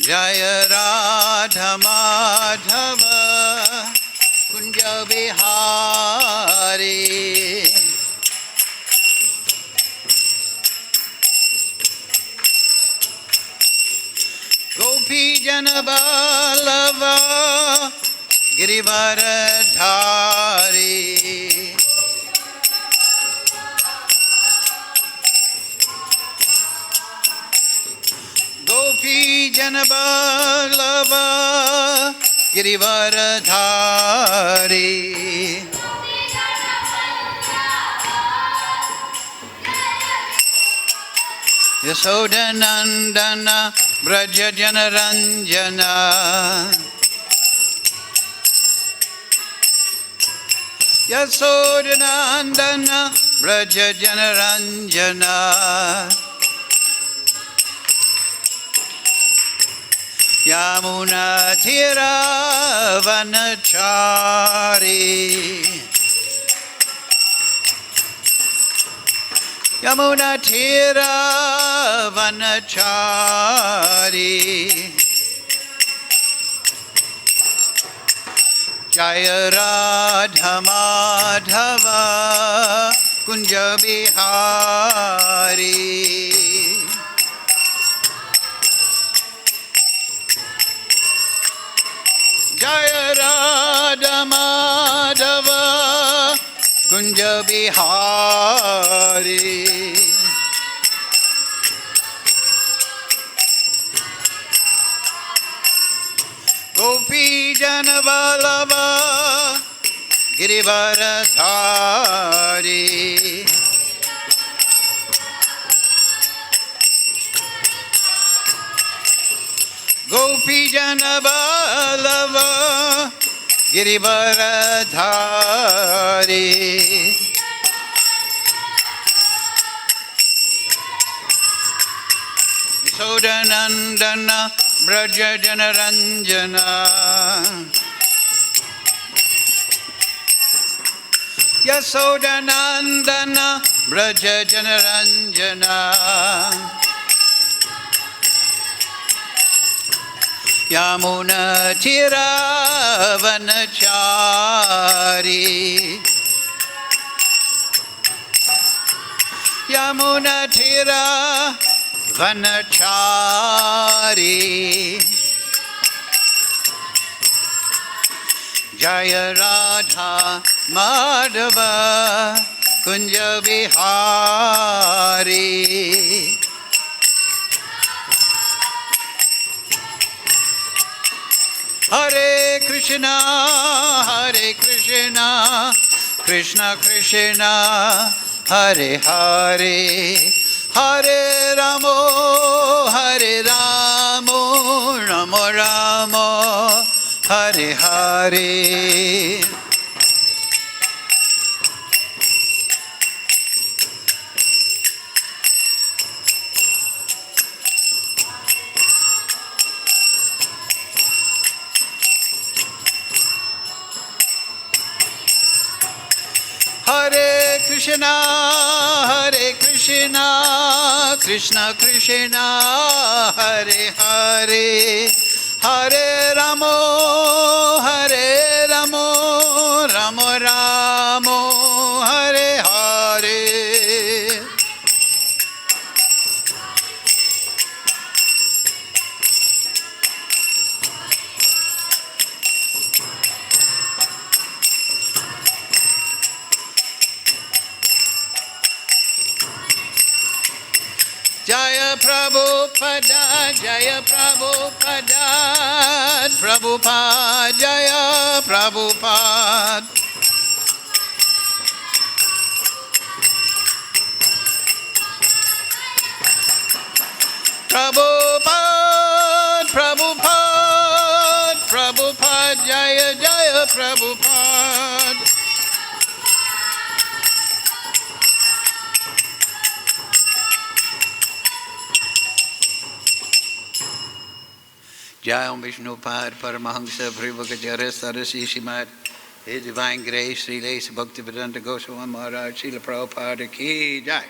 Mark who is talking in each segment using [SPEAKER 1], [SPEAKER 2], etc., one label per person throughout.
[SPEAKER 1] Jaya Radha Madhava Kunja Bihari. Gopi Jana Vallabha Girivaradhari. Gopi Jana Vallabha Girivaradhari. Yasoda Nandana Braja Jana Ranjana. Yasoda Nandana Braja Jana Ranjana. Yamuna Tira Vanachari. Yamuna Tira Vanachari. Jaya Radha Madhava Kunja Bihari. Jaya Radha Madhava Kunja Bihari. Gopi Jana Vallabha Girivaradhari. Gopi Jana Vallabha Girivaradhari. Yasoda Nandana Braja Jana Ranjana. Yasoda Nandana Braja Jana Ranjana. Yamuna Tira Vanachari. Yamuna Tira Vanachari. Jaya Radha Madhava Kunja Bihari. Hare Krishna, Hare Krishna, Krishna Krishna, Hare Hare, Hare Ramo, Hare Ramo, Ramo Ramo, Hare Hare. Hare Krishna, Hare Krishna, Krishna Krishna, Hare Hare, Hare Ramo, Hare Ramo, Ramo Ramo, Hare Hare. Jaya Prabhupada, Jaya Prabhupada, Prabhupada, Jaya Prabhupada. Prabhupada, Prabhupada, Prabhupada, Jaya Jaya Prabhupada. Jñeyaṁ Viṣṇu Pad Paramahamsa Prabhaviṣṇu Sarasi Srimad His Divine Grace Sri Bhaktivedanta Goswami Maharaj Srila Prabhupada Ki Jai.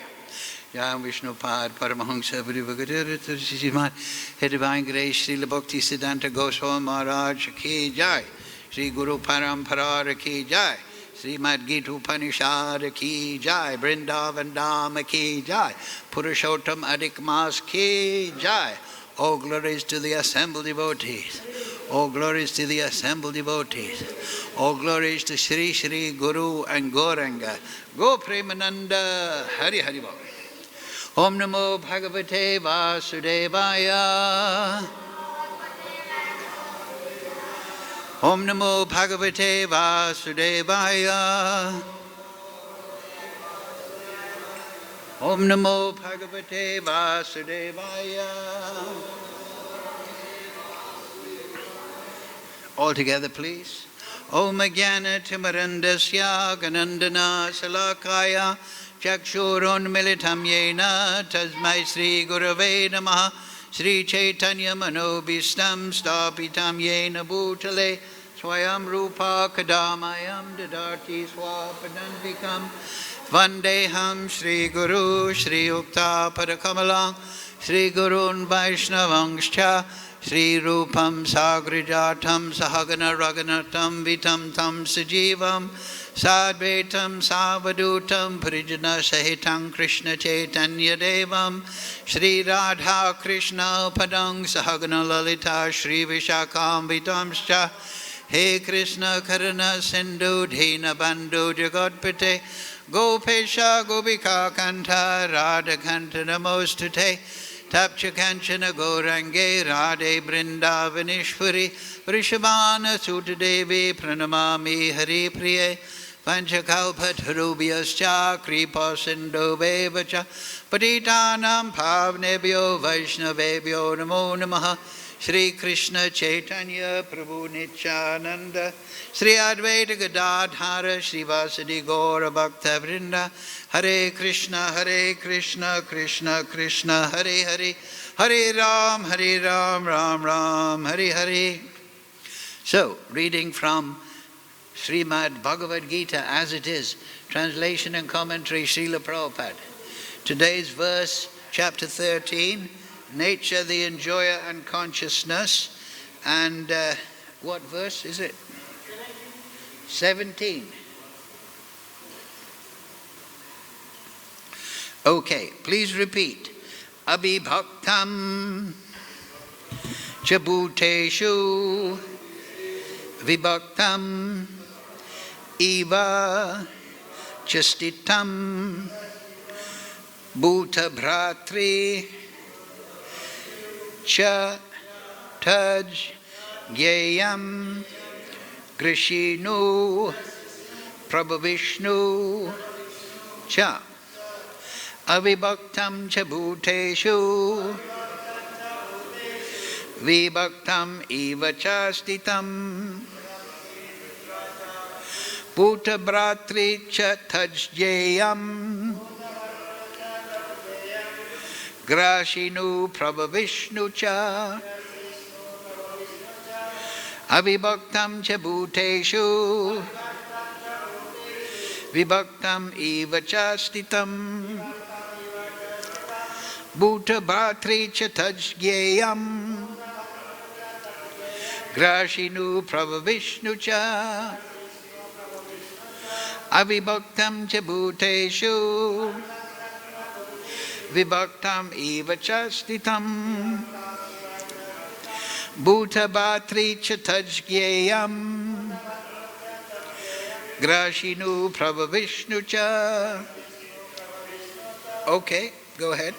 [SPEAKER 1] jñeyaṁ Viṣṇupād Paramahamsa Bhrivagadhara Her Divine Grace Srila Bhakti Siddhanta Goswami Maharaj Ki Jai, Sri Guru Parampara Ki Jai, Srimad Gita Upaniṣad Ki Jai, Vrindavan Dham Ki Jai, Puruṣottam Adhik Mas Ki Jai. All glories to the assembled devotees. All glories to the assembled devotees. All glories to Sri Sri Guru and Gauranga. Go Premananda. Hari Hari Bol. Om Namo Bhagavate Vasudevaya. Om Namo Bhagavate Vasudevaya. Om Namo Bhagavate Vasudevaya. All together, please. Om Jnana Timarandasya Ganandana Salakaya Chakshurun Militam Yena Tasmai Sri Gurave Namaha Sri Chaitanya Manobhistam Stapitam Yena Bhutale Swayam Rupa Kadamayam Dadarti Swapadanvikam Vandeham Sri Guru Sri Ukta Padakamalam Sri Gurun Vaishnavangscha Sri Rupam Sagrijatam Sahagana Raganatam Vitam Tam Sajivam Sadvetam Savadutam Parijana Sahitam Krishna Chaitanya Devam Sri Radha Krishna Padang Sahagana Lalita Sri Vishakam Vitamscha He Krishna Karana Sindhu Dhina Bandhu Jagatpate Gopesha Gopika Kanta Radha Kanta Namostute Tapcha Kanchana Gaurange Radhe Vrindavanishwari Vrishabhana Sutadevi Pranamami Hari Priye Panchakalpatarubhyascha Kripa Sindhubevacha Patitanam Pavnebhyo Vaishnavebhyo Namo Namaha Shri Krishna Chaitanya Prabhu Nityananda Sri Advaita Gadadhara Sri Vasadi Gaura Bhakta Vrinda Hare Krishna Krishna Krishna Hare Hare Hare Ram Ram Ram Hare Hare. So, reading from Srimad Bhagavad Gita as it is, translation and commentary Srila Prabhupada. Today's verse, chapter 13, nature, the enjoyer and consciousness. And what verse is it? 17. Okay, please repeat. Avibhaktaṁ cha bhūteṣu vibhaktam iva cha sthitam bhūta-bhartṛ cha jñeyaṁ grasiṣṇu prabhaviṣṇu cha avibhaktaṁ cha bhūteṣu vibhaktam iva cha sthitam bhūta-bhartṛ cha jñeyaṁ grasiṣṇu prabhaviṣṇu cha avibhaktaṁ cha bhūteṣu vibhaktam iva cha sthitam bhūta-bhartṛ cha jñeyam grasiṣṇu prabhaviṣṇu cha avibhaktam cha bhūteṣu vibhaktam iva cha sthitam bhūta-bhartṛ cha jñeyam grasiṣṇu prabhaviṣṇu cha. Okay, go ahead.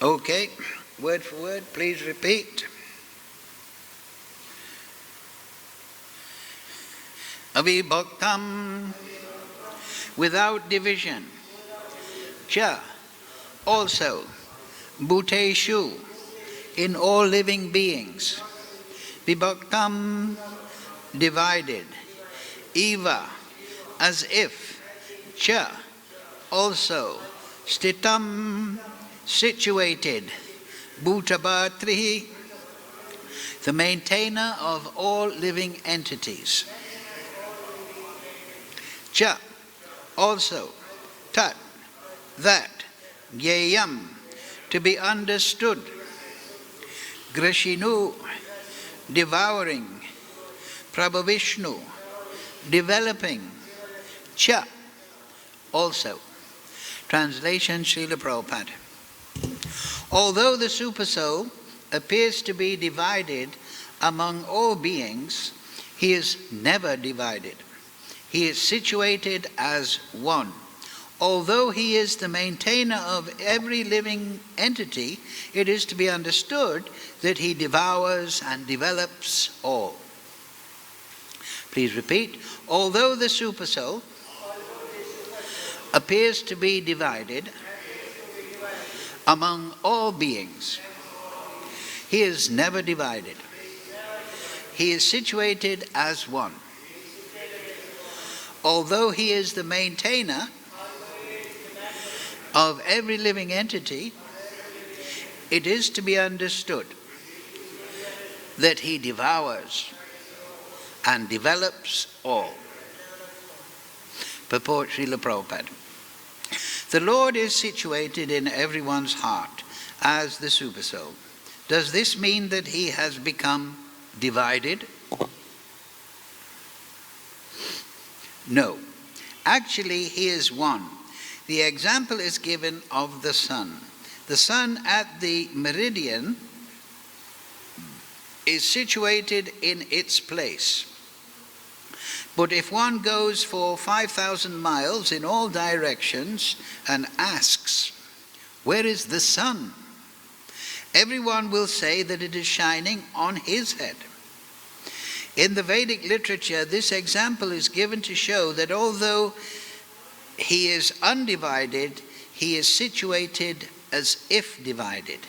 [SPEAKER 1] Okay, word for word, please repeat. avibhaktaṁ, without division. Cha, also, bhūteṣu, in all living beings. Vibhaktam, divided. Eva, as if. Cha, also. Sthitam, situated. Bhūta-bhartṛ, the maintainer of all living entities. Cha, also. Tat, that. Jñeyaṁ, to be understood. Grasiṣṇu, devouring. Prabhaviṣṇu, developing. Cha, also. Translation, Srila Prabhupada. Although the Supersoul appears to be divided among all beings, he is never divided. He is situated as one. Although he is the maintainer of every living entity, it is to be understood that he devours and develops all. Please repeat. Although the Supersoul appears to be divided among all beings, he is never divided. He is situated as one. Although he is the maintainer of every living entity, it is to be understood that he devours and develops all. Purport, Srila Prabhupada. The Lord is situated in everyone's heart as the Supersoul. Does this mean that he has become divided? No. Actually, he is one. The example is given of the sun. The sun at the meridian is situated in its place. But if one goes for 5,000 miles in all directions and asks, "Where is the sun?" everyone will say that it is shining on his head. In the Vedic literature, this example is given to show that although he is undivided, he is situated as if divided.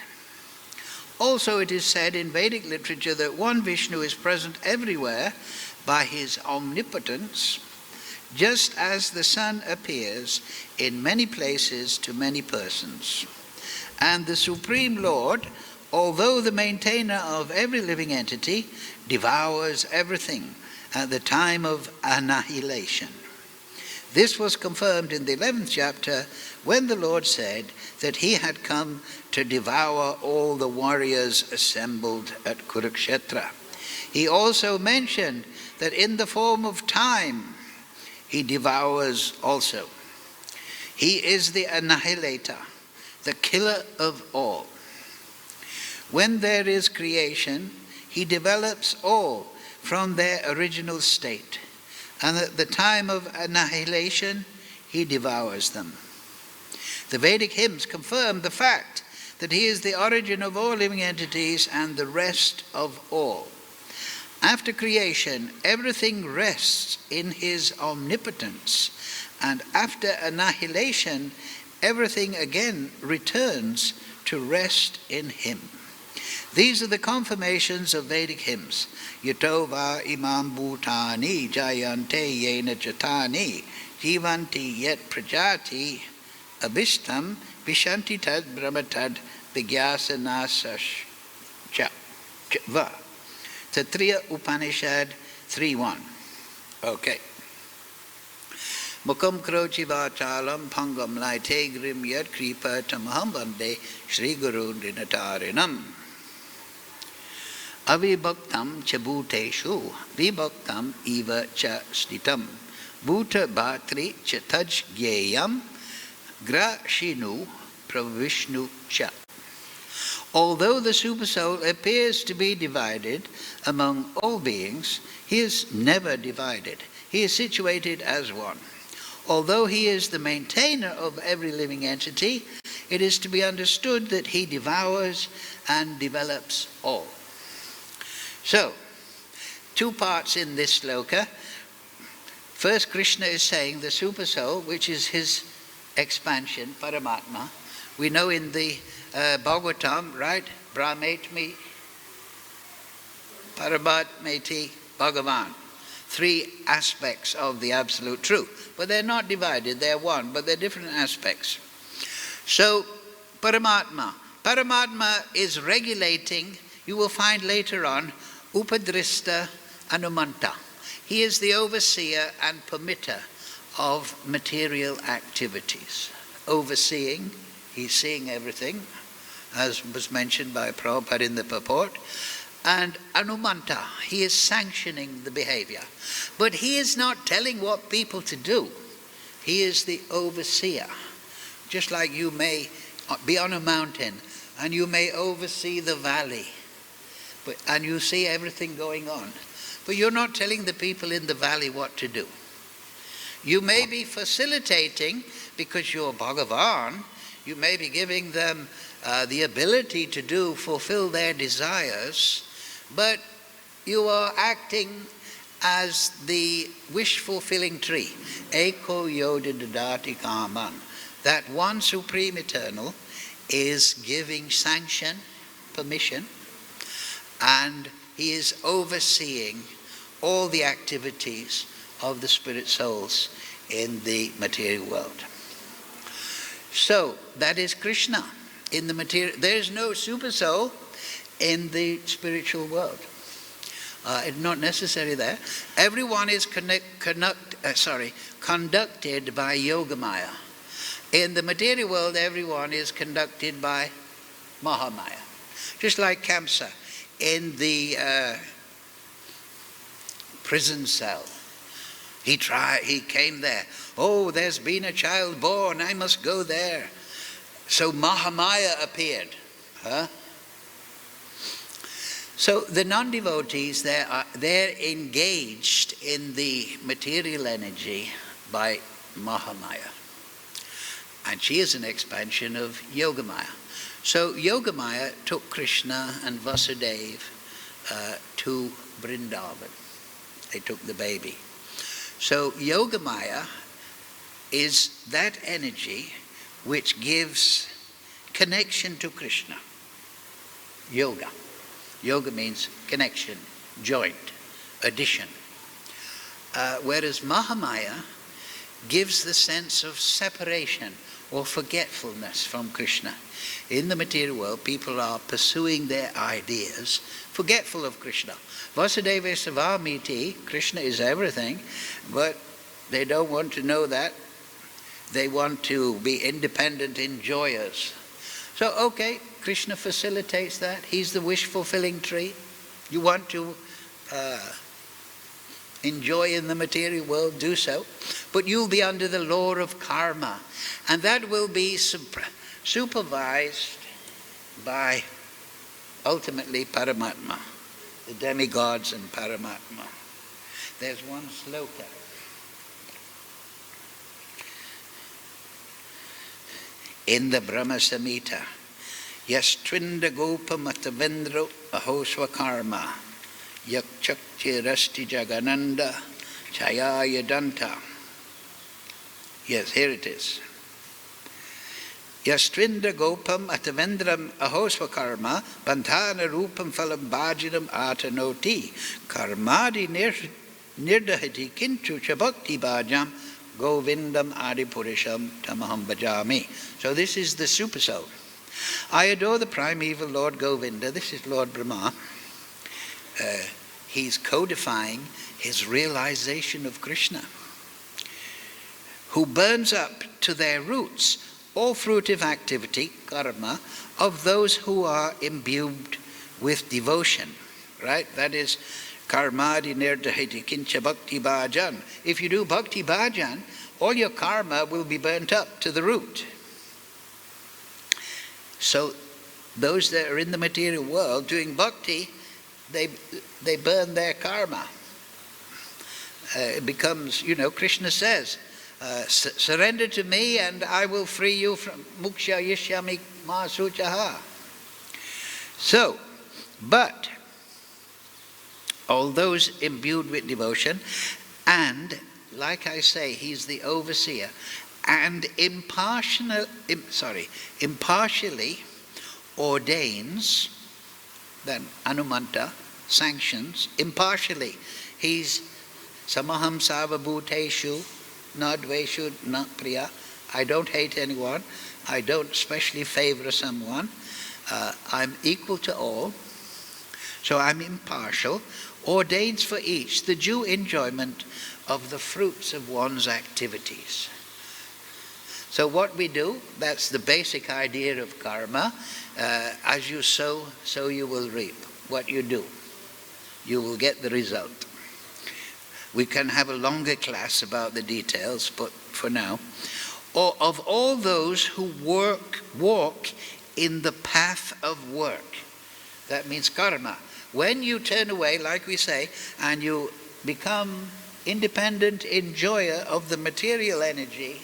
[SPEAKER 1] Also, it is said in Vedic literature that one Viṣṇu is present everywhere by his omnipotence, just as the sun appears in many places to many persons. And the Supreme Lord, although the maintainer of every living entity, devours everything at the time of annihilation. This was confirmed in the 11th chapter when the Lord said that he had come to devour all the warriors assembled at Kurukṣetra. He also mentioned that in the form of time he devours also. He is the annihilator, the killer of all. When there is creation, he develops all from their original state, and at the time of annihilation, he devours them. The Vedic hymns confirm the fact that he is the origin of all living entities and the rest of all. After creation, everything rests in his omnipotence, and after annihilation, everything again returns to rest in him. These are the confirmations of Vedic hymns. Yato va imam bhūtāni jayante yena chatani jivanti yet prajati abhishtam vishanti tad brahmatad vigyāsanāsaś cha va. Taittirīya Upaniṣad 3.1. Okay. Mukam krochi vācālam pangam laite grim yad kripa tamaham vande Shri Guru dinatarinam. Avibhaktaṁ ca bhūteṣu, vibhaktam eva ca sthitam. Bhūta-bhartṛ ca jñeyaṁ, grasiṣṇu prabhaviṣṇu ca. Although the Supersoul appears to be divided among all beings, he is never divided. He is situated as one. Although he is the maintainer of every living entity, it is to be understood that he devours and develops all. So, two parts in this sloka. First, Krishna is saying the Supersoul, which is his expansion, Paramatma. We know in the Bhagavatam, right? Brahmetmi, Paramatmeti, Bhagavan. Three aspects of the Absolute Truth. But they're not divided, they're one, but they're different aspects. So, Paramatma. Paramatma is regulating, you will find later on, Upadrishta Anumanta. He is the overseer and permitter of material activities. Overseeing, he's seeing everything, as was mentioned by Prabhupada in the Purport. And Anumanta, he is sanctioning the behavior. But he is not telling what people to do. He is the overseer. Just like you may be on a mountain and you may oversee the valley, and you see everything going on. But you're not telling the people in the valley what to do. You may be facilitating, because you're Bhagavan, you may be giving them the ability to fulfill their desires, but you are acting as the wish-fulfilling tree. Eko yoda dadati kaman. That one Supreme Eternal is giving sanction, permission, and he is overseeing all the activities of the spirit souls in the material world. So, that is Krishna. In the material, there is no super soul in the spiritual world. It's not necessary there. Everyone is conducted by Yogamaya. In the material world, everyone is conducted by Mahamaya. Just like Kamsa in the prison cell. He came there. Oh, there's been a child born, I must go there. So Mahamaya appeared. So the non-devotees, they're engaged in the material energy by Mahamaya. And she is an expansion of Yogamaya. So Yogamaya took Krishna and Vasudeva to Vrindavan. They took the baby. So Yogamaya is that energy which gives connection to Krishna. Yoga. Yoga means connection, joint, addition. Whereas Mahamaya gives the sense of separation or forgetfulness from Krishna. In the material world, people are pursuing their ideas, forgetful of Krishna. Vasudeva Savamiti, Krishna is everything, but they don't want to know that. They want to be independent enjoyers. So, okay, Krishna facilitates that. He's the wish-fulfilling tree. You want to enjoy in the material world, do so. But you'll be under the law of karma. And that will be supervised by, ultimately, Paramatma, the demigods and Paramatma. There's one sloka. In the Brahma Samhita, Yastrinda Gopamatavendro Ahosva Karma, Yakchakti Rasti Jagananda Chayaya Danta. Yes, here it is. Yastrinda Gopam Atavendram Ahosva Karma, Bantana Rupam Phalam Bhajinam Atanoti, Karmadi Nirdahati Kinchu Chabakti Bhajam, Govindam Adipurisham Tamaham Bhajami. So this is the Supersoul. I adore the primeval Lord Govinda. This is Lord Brahma. He's codifying his realization of Krishna, who burns up to their roots all fruitive activity, karma, of those who are imbued with devotion. Right? That is karmadi nirdahiti kincha bhakti bhajan. If you do bhakti bhajan, all your karma will be burnt up to the root. So those that are in the material world doing bhakti, they burn their karma. It becomes, Krishna says, surrender to me and I will free you from muksha yishyami ma suchaha. So, but all those imbued with devotion, and like I say, he's the overseer, and impartially ordains, then Anumanta sanctions, impartially. He's samaham sava bhūteṣu, na dveshu, na priya. I don't hate anyone. I don't specially favor someone. I'm equal to all. So I'm impartial. Ordains for each the due enjoyment of the fruits of one's activities. So what we do, that's the basic idea of karma. As you sow, so you will reap. What you do, you will get the result. We can have a longer class about the details, but for now. Or of all those who walk in the path of work. That means karma. When you turn away, like we say, and you become independent enjoyer of the material energy,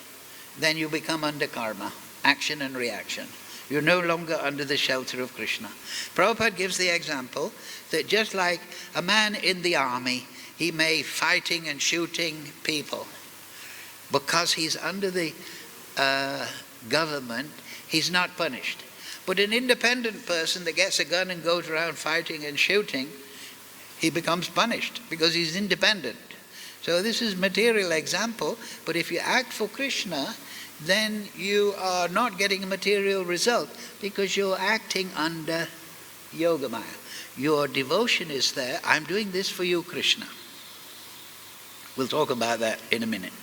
[SPEAKER 1] then you become under karma, action and reaction. You're no longer under the shelter of Krishna. Prabhupada gives the example that just like a man in the army, he may fighting and shooting people. Because he's under the government, he's not punished. But an independent person that gets a gun and goes around fighting and shooting, he becomes punished because he's independent. So this is material example, but if you act for Krishna, then you are not getting a material result because you're acting under Yogamaya. Your devotion is there. I'm doing this for you, Krishna. We'll talk about that in a minute.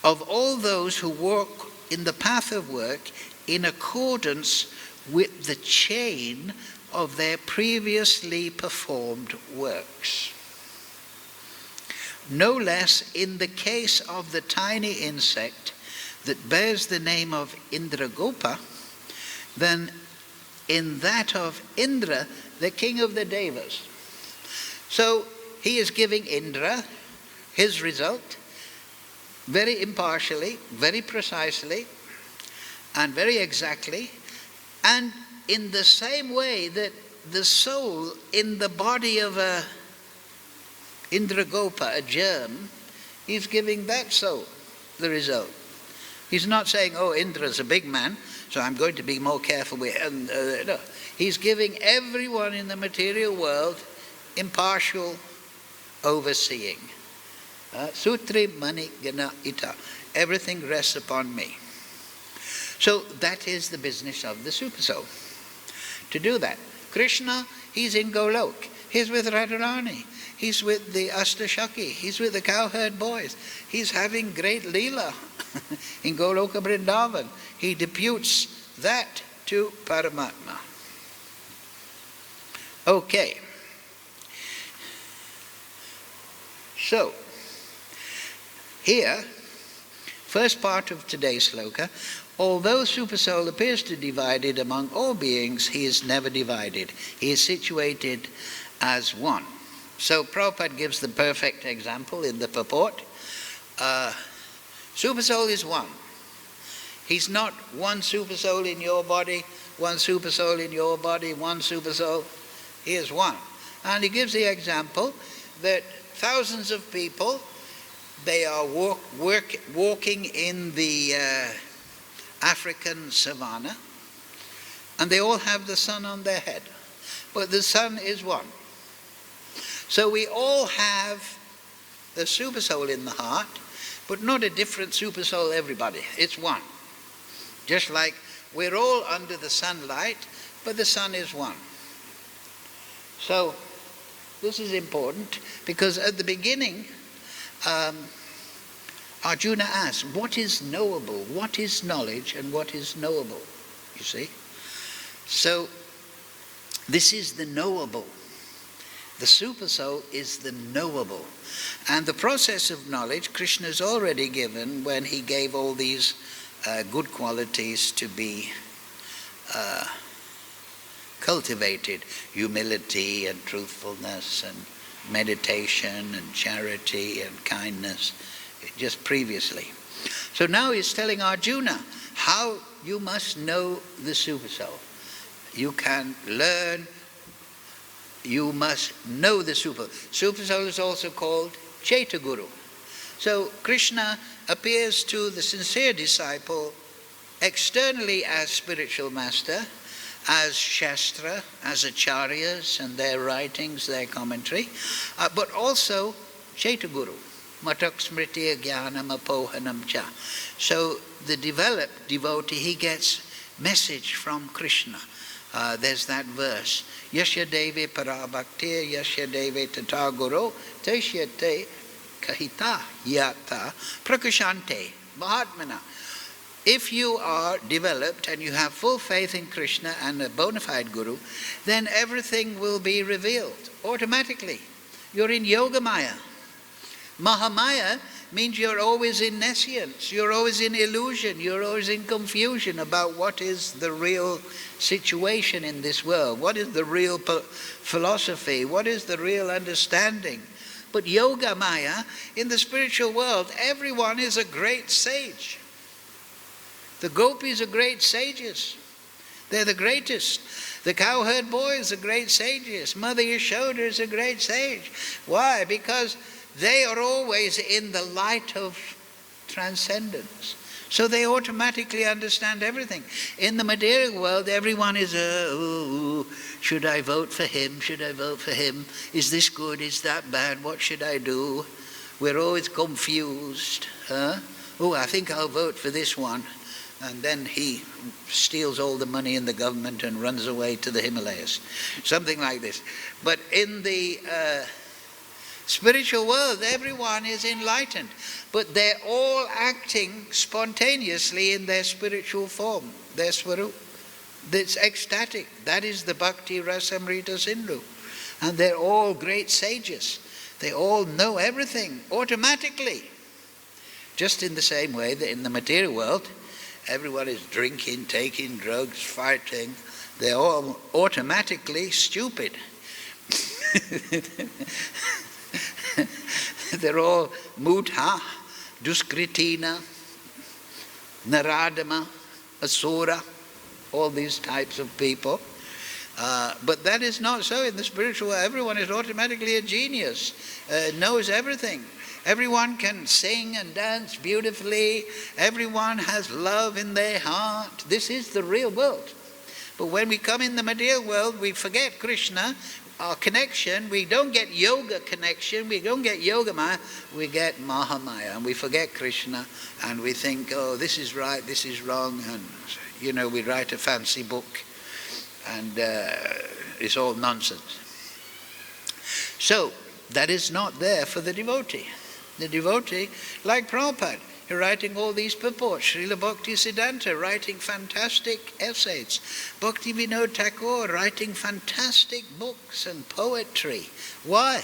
[SPEAKER 1] Of all those who walk in the path of work in accordance with the chain of their previously performed works. No less in the case of the tiny insect that bears the name of Indragopa than in that of Indra, the king of the devas. So he is giving Indra his result very impartially, very precisely, and very exactly, and in the same way that the soul in the body of a Indragopa, a germ, he's giving that soul the result. He's not saying, oh, Indra's a big man, so I'm going to be more careful with him. No. He's giving everyone in the material world impartial overseeing. Sutri mani gana ita. Everything rests upon me. So that is the business of the Supersoul. To do that. Krishna, he's in Golok. He's with Radharani. He's with the Astashaki. He's with the cowherd boys. He's having great Leela in Goloka Vrindavan. He deputes that to Paramatma. Okay. So, here, first part of today's sloka, although Supersoul appears to be divided among all beings, he is never divided. He is situated as one. So Prabhupada gives the perfect example in the Purport. Supersoul is one. He's not one Supersoul in your body, one Supersoul in your body, one Supersoul. He is one. And he gives the example that thousands of people, they are walking in the African savannah, and they all have the sun on their head. But the sun is one. So we all have the Supersoul in the heart, but not a different Supersoul everybody. It's one. Just like we're all under the sunlight, but the sun is one. So this is important because at the beginning, Arjuna asked, what is knowable? What is knowledge and what is knowable? You see? So this is the knowable. The Supersoul is the knowable. And the process of knowledge, Krishna has already given when he gave all these good qualities to be cultivated. Humility and truthfulness and meditation and charity and kindness, just previously. So now he's telling Arjuna how you must know the Supersoul. You can learn. You must know the Supersoul. Supersoul is also called Chaitya Guru. So Krishna appears to the sincere disciple externally as spiritual master, as Shastra, as acharyas and their writings, their commentary, but also Chaitya Guru, matak smriti jnanam apohanam cha. So the developed devotee, he gets message from Krishna. There's that verse, Yasya deve prabhaviṣṇu, Yasya deve tata guru, Taittirīya kahita yata prakashante mahatmana. If you are developed and you have full faith in Krishna and a bona fide guru, then everything will be revealed automatically. You're in yoga maya. Mahamaya means you're always in nescience, you're always in illusion, you're always in confusion about what is the real situation in this world, what is the real philosophy, what is the real understanding. But yoga maya, in the spiritual world, everyone is a great sage. The gopis are great sages. They're the greatest. The cowherd boys are great sages. Mother Yashoda is a great sage. Why? Because they are always in the light of transcendence. So they automatically understand everything. In the material world, everyone is, should I vote for him? Should I vote for him? Is this good? Is that bad? What should I do? We're always confused. Oh, I think I'll vote for this one. And then he steals all the money in the government and runs away to the Himalayas. Something like this. But in the spiritual world, everyone is enlightened. But they're all acting spontaneously in their spiritual form, their swarup. It's ecstatic. That is the bhakti rasamrita sindhu. And they're all great sages. They all know everything automatically. Just in the same way that in the material world, everyone is drinking, taking drugs, fighting. They're all automatically stupid. They're all mudha, duskritina, naradama, asura, all these types of people. But that is not so in the spiritual world. Everyone is automatically a genius, knows everything. Everyone can sing and dance beautifully. Everyone has love in their heart. This is the real world. But when we come in the material world, we forget Krishna, our connection. We don't get yoga connection. We don't get yoga maya. We get Mahamaya. And we forget Krishna. And we think, oh, this is right, this is wrong. And, we write a fancy book. And it's all nonsense. So, that is not there for the devotee. The devotee, like Prabhupada, he's writing all these purports. Srila Bhaktisiddhanta writing fantastic essays. Bhakti Vinod Thakur writing fantastic books and poetry. Why?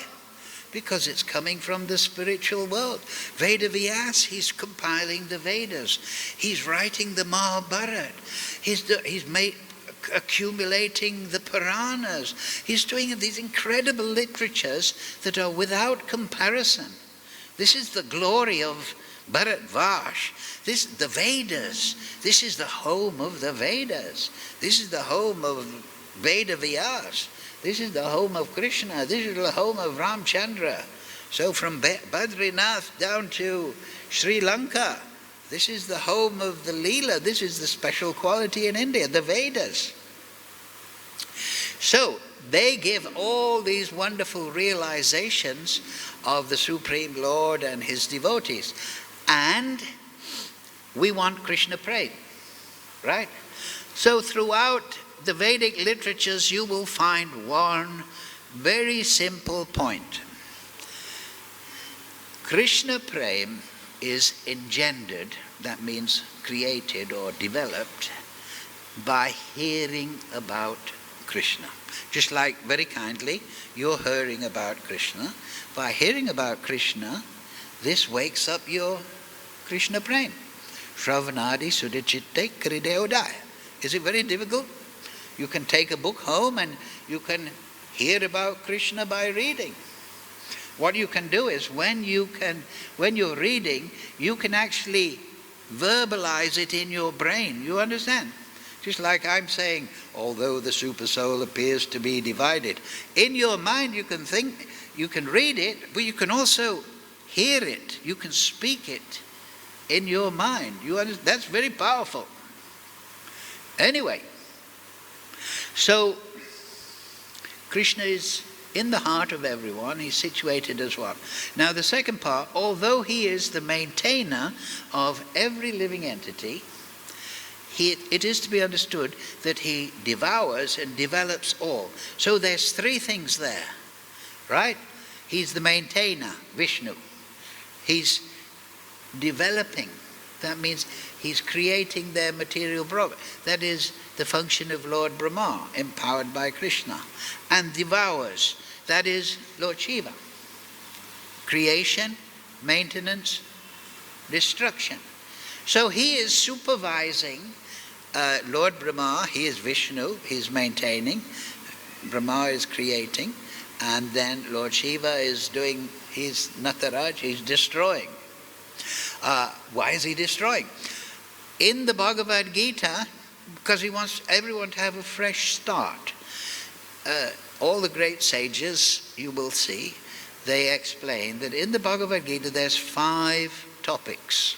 [SPEAKER 1] Because it's coming from the spiritual world. Veda Vyas, he's compiling the Vedas. He's writing the Mahabharata. He's accumulating the Puranas. He's doing these incredible literatures that are without comparison. This is the glory of Bharatvash. The Vedas. This is the home of the Vedas. This is the home of Veda Vyas. This is the home of Krishna. This is the home of Ramchandra. So from Badrinath down to Sri Lanka, this is the home of the Leela. This is the special quality in India, the Vedas. So they give all these wonderful realizations of the Supreme Lord and his devotees. And we want Krishna prema, right? So throughout the Vedic literatures you will find one very simple point. Krishna prema is engendered, that means created or developed, by hearing about Krishna. Just like, very kindly, you're hearing about Krishna. By hearing about Krishna, this wakes up your Krishna prema. Shravanadi sudachitte krideodaya. Is it very difficult? You can take a book home and you can hear about Krishna by reading. What you can do is, when you're reading, you can actually verbalize it in your brain. You understand? Just like I'm saying, although the Supersoul appears to be divided. In your mind you can think, you can read it, but you can also hear it, you can speak it in your mind. That's very powerful. Anyway, so Krishna is in the heart of everyone. He's situated as one. Now the second part, although he is the maintainer of every living entity, it is to be understood that he devours and develops all. So there's three things there, right? He's the maintainer, Viṣṇu. He's developing. That means he's creating their material property. That is the function of Lord Brahma, empowered by Krishna. And devours. That is Lord Shiva. Creation, maintenance, destruction. So he is supervising Lord Brahma. He is Viṣṇu. He's maintaining. Brahma is creating. And then Lord Shiva is doing, he's Nataraj, he's destroying. Why is he destroying? In the Bhagavad Gita, because he wants everyone to have a fresh start. All the great sages, you will see, they explain that in the Bhagavad Gita there's 5 topics.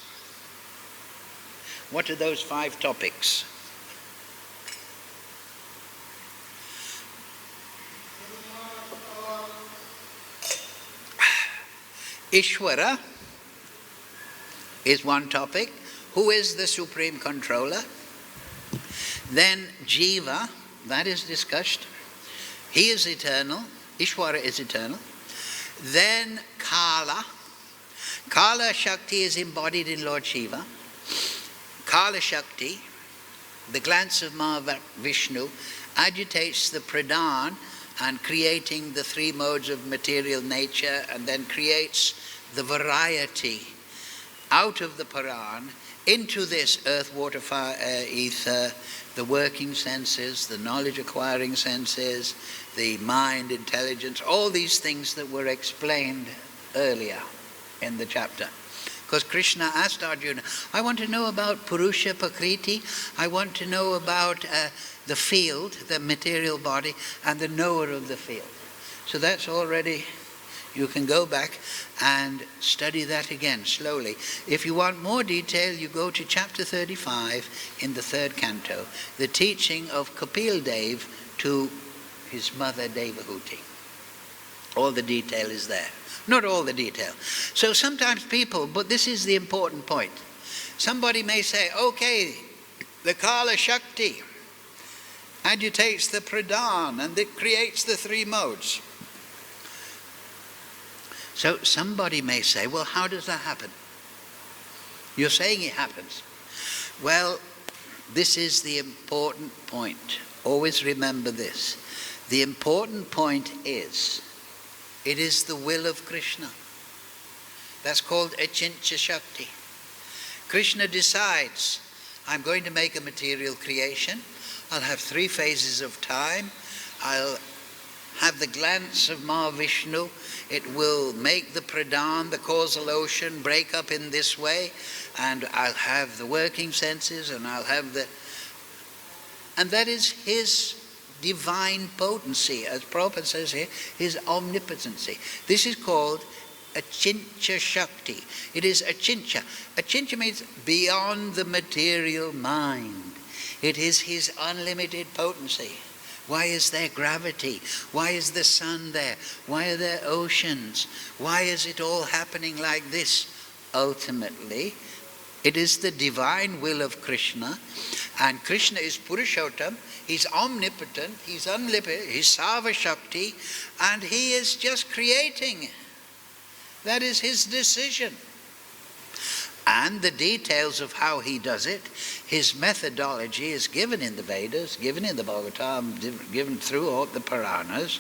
[SPEAKER 1] What are those 5 topics? Ishvara is one topic. Who is the supreme controller? Then Jiva, that is discussed. He is eternal. Ishvara is eternal. Then Kala. Kala Shakti is embodied in Lord Shiva. Kala Shakti, the glance of Viṣṇu, agitates the pradhan and creating the 3 modes of material nature, and then creates the variety out of the pradhan into this earth, water, fire, air, ether, the working senses, the knowledge acquiring senses, the mind, intelligence, all these things that were explained earlier in the chapter. Because Krishna asked Arjuna, I want to know about Purusha Prakriti, I want to know about the field, the material body, and the knower of the field. So that's already, you can go back and study that again slowly. If you want more detail, you go to chapter 35 in the 3rd canto, the teaching of Kapil Dev to his mother Devahuti. All the detail is there. Not all the detail. So sometimes people, but this is the important point. Somebody may say, okay, the Kala Shakti agitates the pradhan and it creates the 3 modes. So somebody may say, well, how does that happen? You're saying it happens. Well, this is the important point. Always remember this. The important point is, it is the will of Krishna. That's called Achintya Shakti. Krishna decides, I'm going to make a material creation. I'll have 3 phases of time. I'll have the glance of Viṣṇu. It will make the pradhan, the causal ocean, break up in this way. And I'll have the working senses, and I'll have the... And that is his divine potency, as Prabhupada says here, his omnipotency. This is called Achintya Shakti. It is Achintya. Achintya means beyond the material mind. It is his unlimited potency. Why is there gravity? Why is the sun there? Why are there oceans? Why is it all happening like this? Ultimately, it is the divine will of Krishna, and Krishna is Purushottam. He's omnipotent, he's unlimited, he's Sarva Shakti, and he is just creating. That is his decision. And the details of how he does it, his methodology is given in the Vedas, given in the Bhagavatam, given through all the Puranas,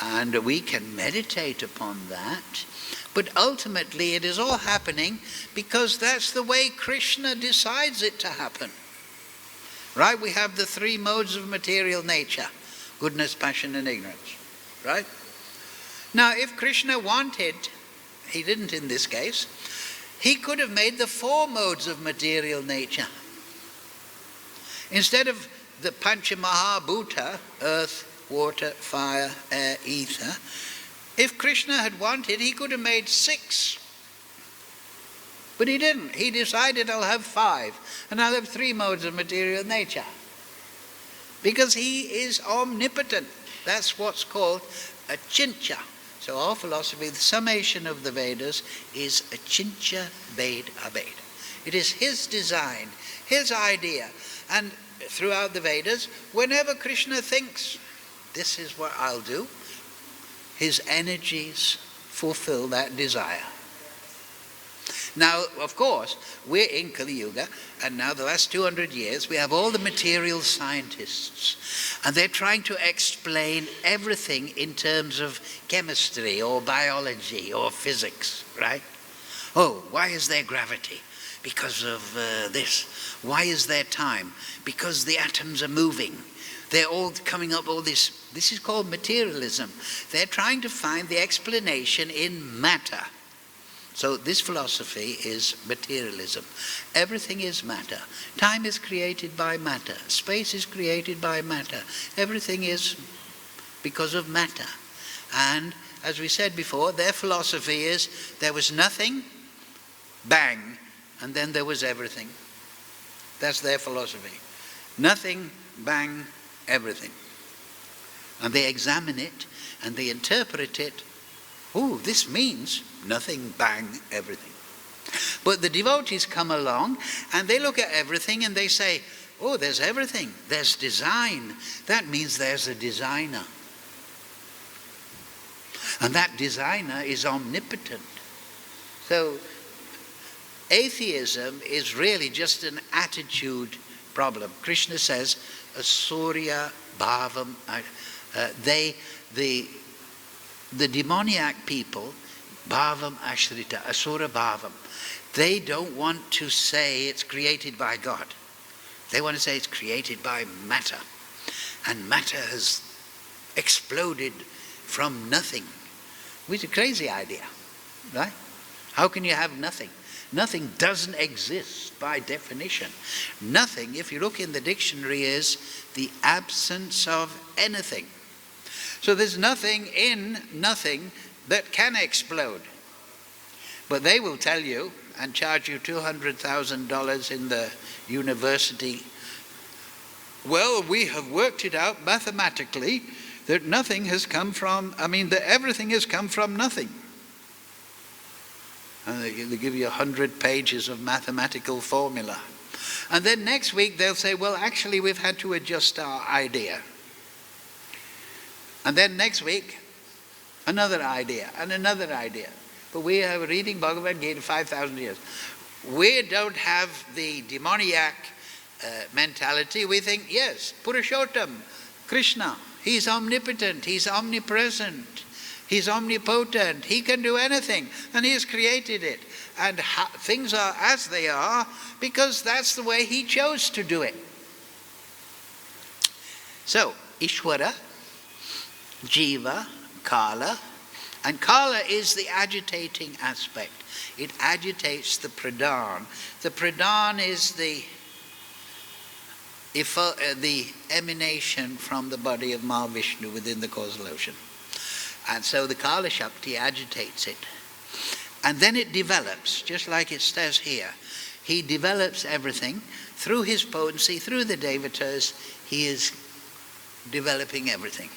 [SPEAKER 1] and we can meditate upon that. But ultimately it is all happening because that's the way Krishna decides it to happen. Right? We have the 3 modes of material nature, goodness, passion, and ignorance. Right? Now, if Krishna wanted, he didn't in this case, he could have made the 4 modes of material nature. Instead of the Panchamahabhuta, earth, water, fire, air, ether, if Krishna had wanted, he could have made 6 But he didn't. He decided, I'll have 5, and I'll have 3 modes of material nature. Because he is omnipotent. That's what's called achintya. So our philosophy, the summation of the Vedas, is achintya ved abed. It is his design, his idea. And throughout the Vedas, whenever Krishna thinks, this is what I'll do, his energies fulfill that desire. Now, of course, we're in Kali Yuga, and now the last 200 years, we have all the material scientists, and they're trying to explain everything in terms of chemistry or biology or physics, right? Oh, why is there gravity? Because of this. Why is there time? Because the atoms are moving. They're all coming up, all this. This is called materialism. They're trying to find the explanation in matter. So this philosophy is materialism. Everything is matter. Time is created by matter. Space is created by matter. Everything is because of matter. And as we said before, their philosophy is there was nothing, bang, and then there was everything. That's their philosophy. Nothing, bang, everything. And they examine it and they interpret it. Oh, this means nothing, bang, everything. But the devotees come along and they look at everything and they say, oh, there's everything. There's design. That means there's a designer. And that designer is omnipotent. So atheism is really just an attitude problem. Krishna says, asurya bhavam. The demoniac people, bhavam ashrita, asura bhavam, they don't want to say it's created by God. They want to say it's created by matter. And matter has exploded from nothing, which is a crazy idea, right? How can you have nothing? Nothing doesn't exist by definition. Nothing, if you look in the dictionary, is the absence of anything. So there's nothing in nothing that can explode. But they will tell you and charge you $200,000 in the university. Well, we have worked it out mathematically that nothing has come from, that everything has come from nothing. And they give you 100 pages of mathematical formula. And then next week they'll say, well, actually we've had to adjust our idea. And then next week, another idea and another idea. But we are reading Bhagavad Gita 5,000 years. We don't have the demoniac mentality. We think, yes, Puruṣottam, Krishna, he's omnipotent, he's omnipresent, he's omnipotent, he can do anything, and he has created it. And things are as they are because that's the way he chose to do it. So, Ishvara, Jiva, Kala, and Kala is the agitating aspect. It agitates the pradhan. The pradhan is the emanation from the body of Mahavishnu within the causal ocean. And so the Kala Shakti agitates it. And then it develops, just like it says here. He develops everything through his potency, through the devatas. He is developing everything.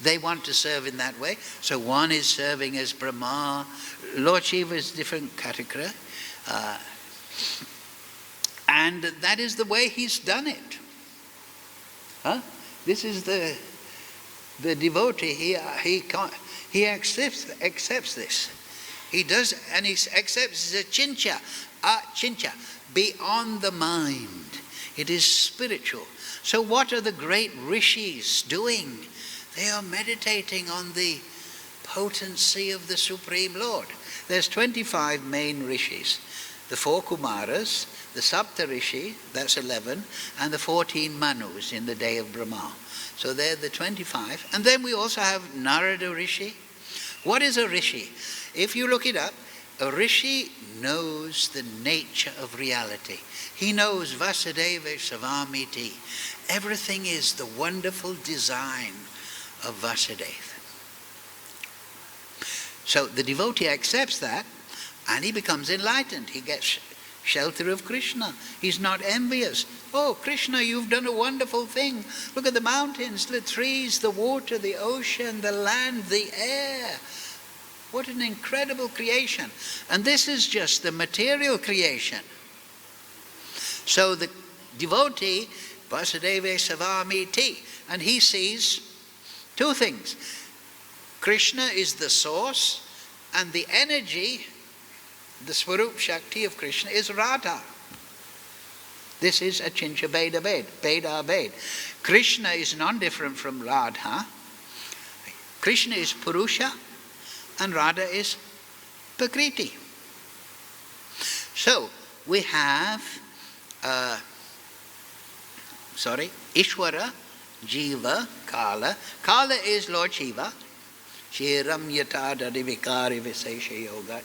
[SPEAKER 1] They want to serve in that way. So one is serving as Brahma. Lord Shiva is a different category. And that is the way he's done it. This is the devotee. He accepts this. He does, and he accepts the chincha, beyond the mind. It is spiritual. So what are the great rishis doing? They are meditating on the potency of the Supreme Lord. There's 25 main rishis. The 4 Kumaras, the Saptarishi, that's 11, and the 14 Manus in the day of Brahma. So they're the 25. And then we also have Narada Rishi. What is a rishi? If you look it up, a rishi knows the nature of reality. He knows Vasudeva Savamiti. Everything is the wonderful design of Vasudeva. So the devotee accepts that, And he becomes enlightened. He gets shelter of Krishna. He's not envious. Oh, Krishna, you've done a wonderful thing. Look at the mountains, the trees, the water, the ocean, the land, the air. What an incredible creation. And this is just the material creation. So the devotee, Vasudeva Savamiti, and he sees two things. Krishna is the source, and the energy, the Swarup Shakti of Krishna is Radha. This is Achincha Beda Bed. Krishna is non-different from Radha. Krishna is Purusha and Radha is Prakriti. So we have Ishvara, Jiva, Kala. Kala is Lord Shiva. Shiram yata dadivikari visesha yogat.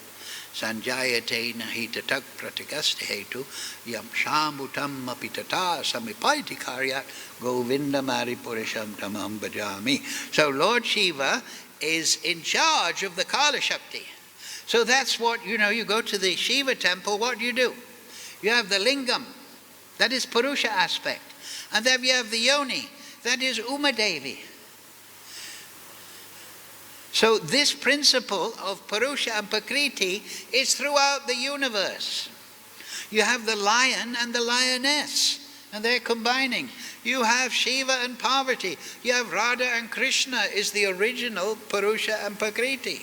[SPEAKER 1] Sanjayate nahita tak pratikasti hetu yam shamutam apitata samipaiti karyat govinda maripurisham tamam bhajami. So Lord Shiva is in charge of the Kala Shakti. So that's what, you go to the Shiva temple, what do? You have the lingam, that is Purusha aspect. And then you have the yoni, that is Uma Devi. So this principle of Purusha and Prakriti is throughout the universe. You have the lion and the lioness, and they're combining. You have Shiva and Parvati. You have Radha and Krishna is the original Purusha and Prakriti.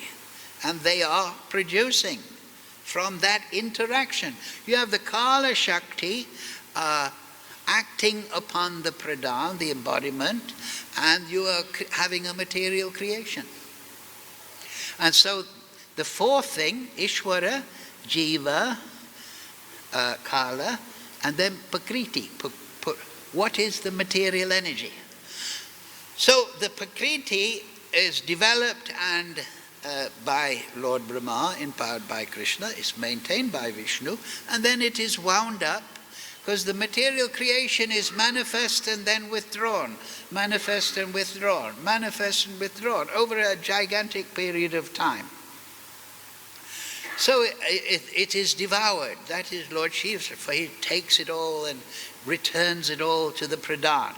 [SPEAKER 1] And they are producing from that interaction. You have the Kala Shakti acting upon the pradhan, the embodiment, and you are having a material creation. And so the fourth thing, Ishvara, Jiva, Kala, and then Prakriti. What is the material energy? So the Prakriti is developed and by Lord Brahma, empowered by Krishna, is maintained by Viṣṇu, and then it is wound up, because the material creation is manifest and then withdrawn, manifest and withdrawn, manifest and withdrawn, over a gigantic period of time. So it is devoured. That is Lord Shiva, for he takes it all and returns it all to the pradhan.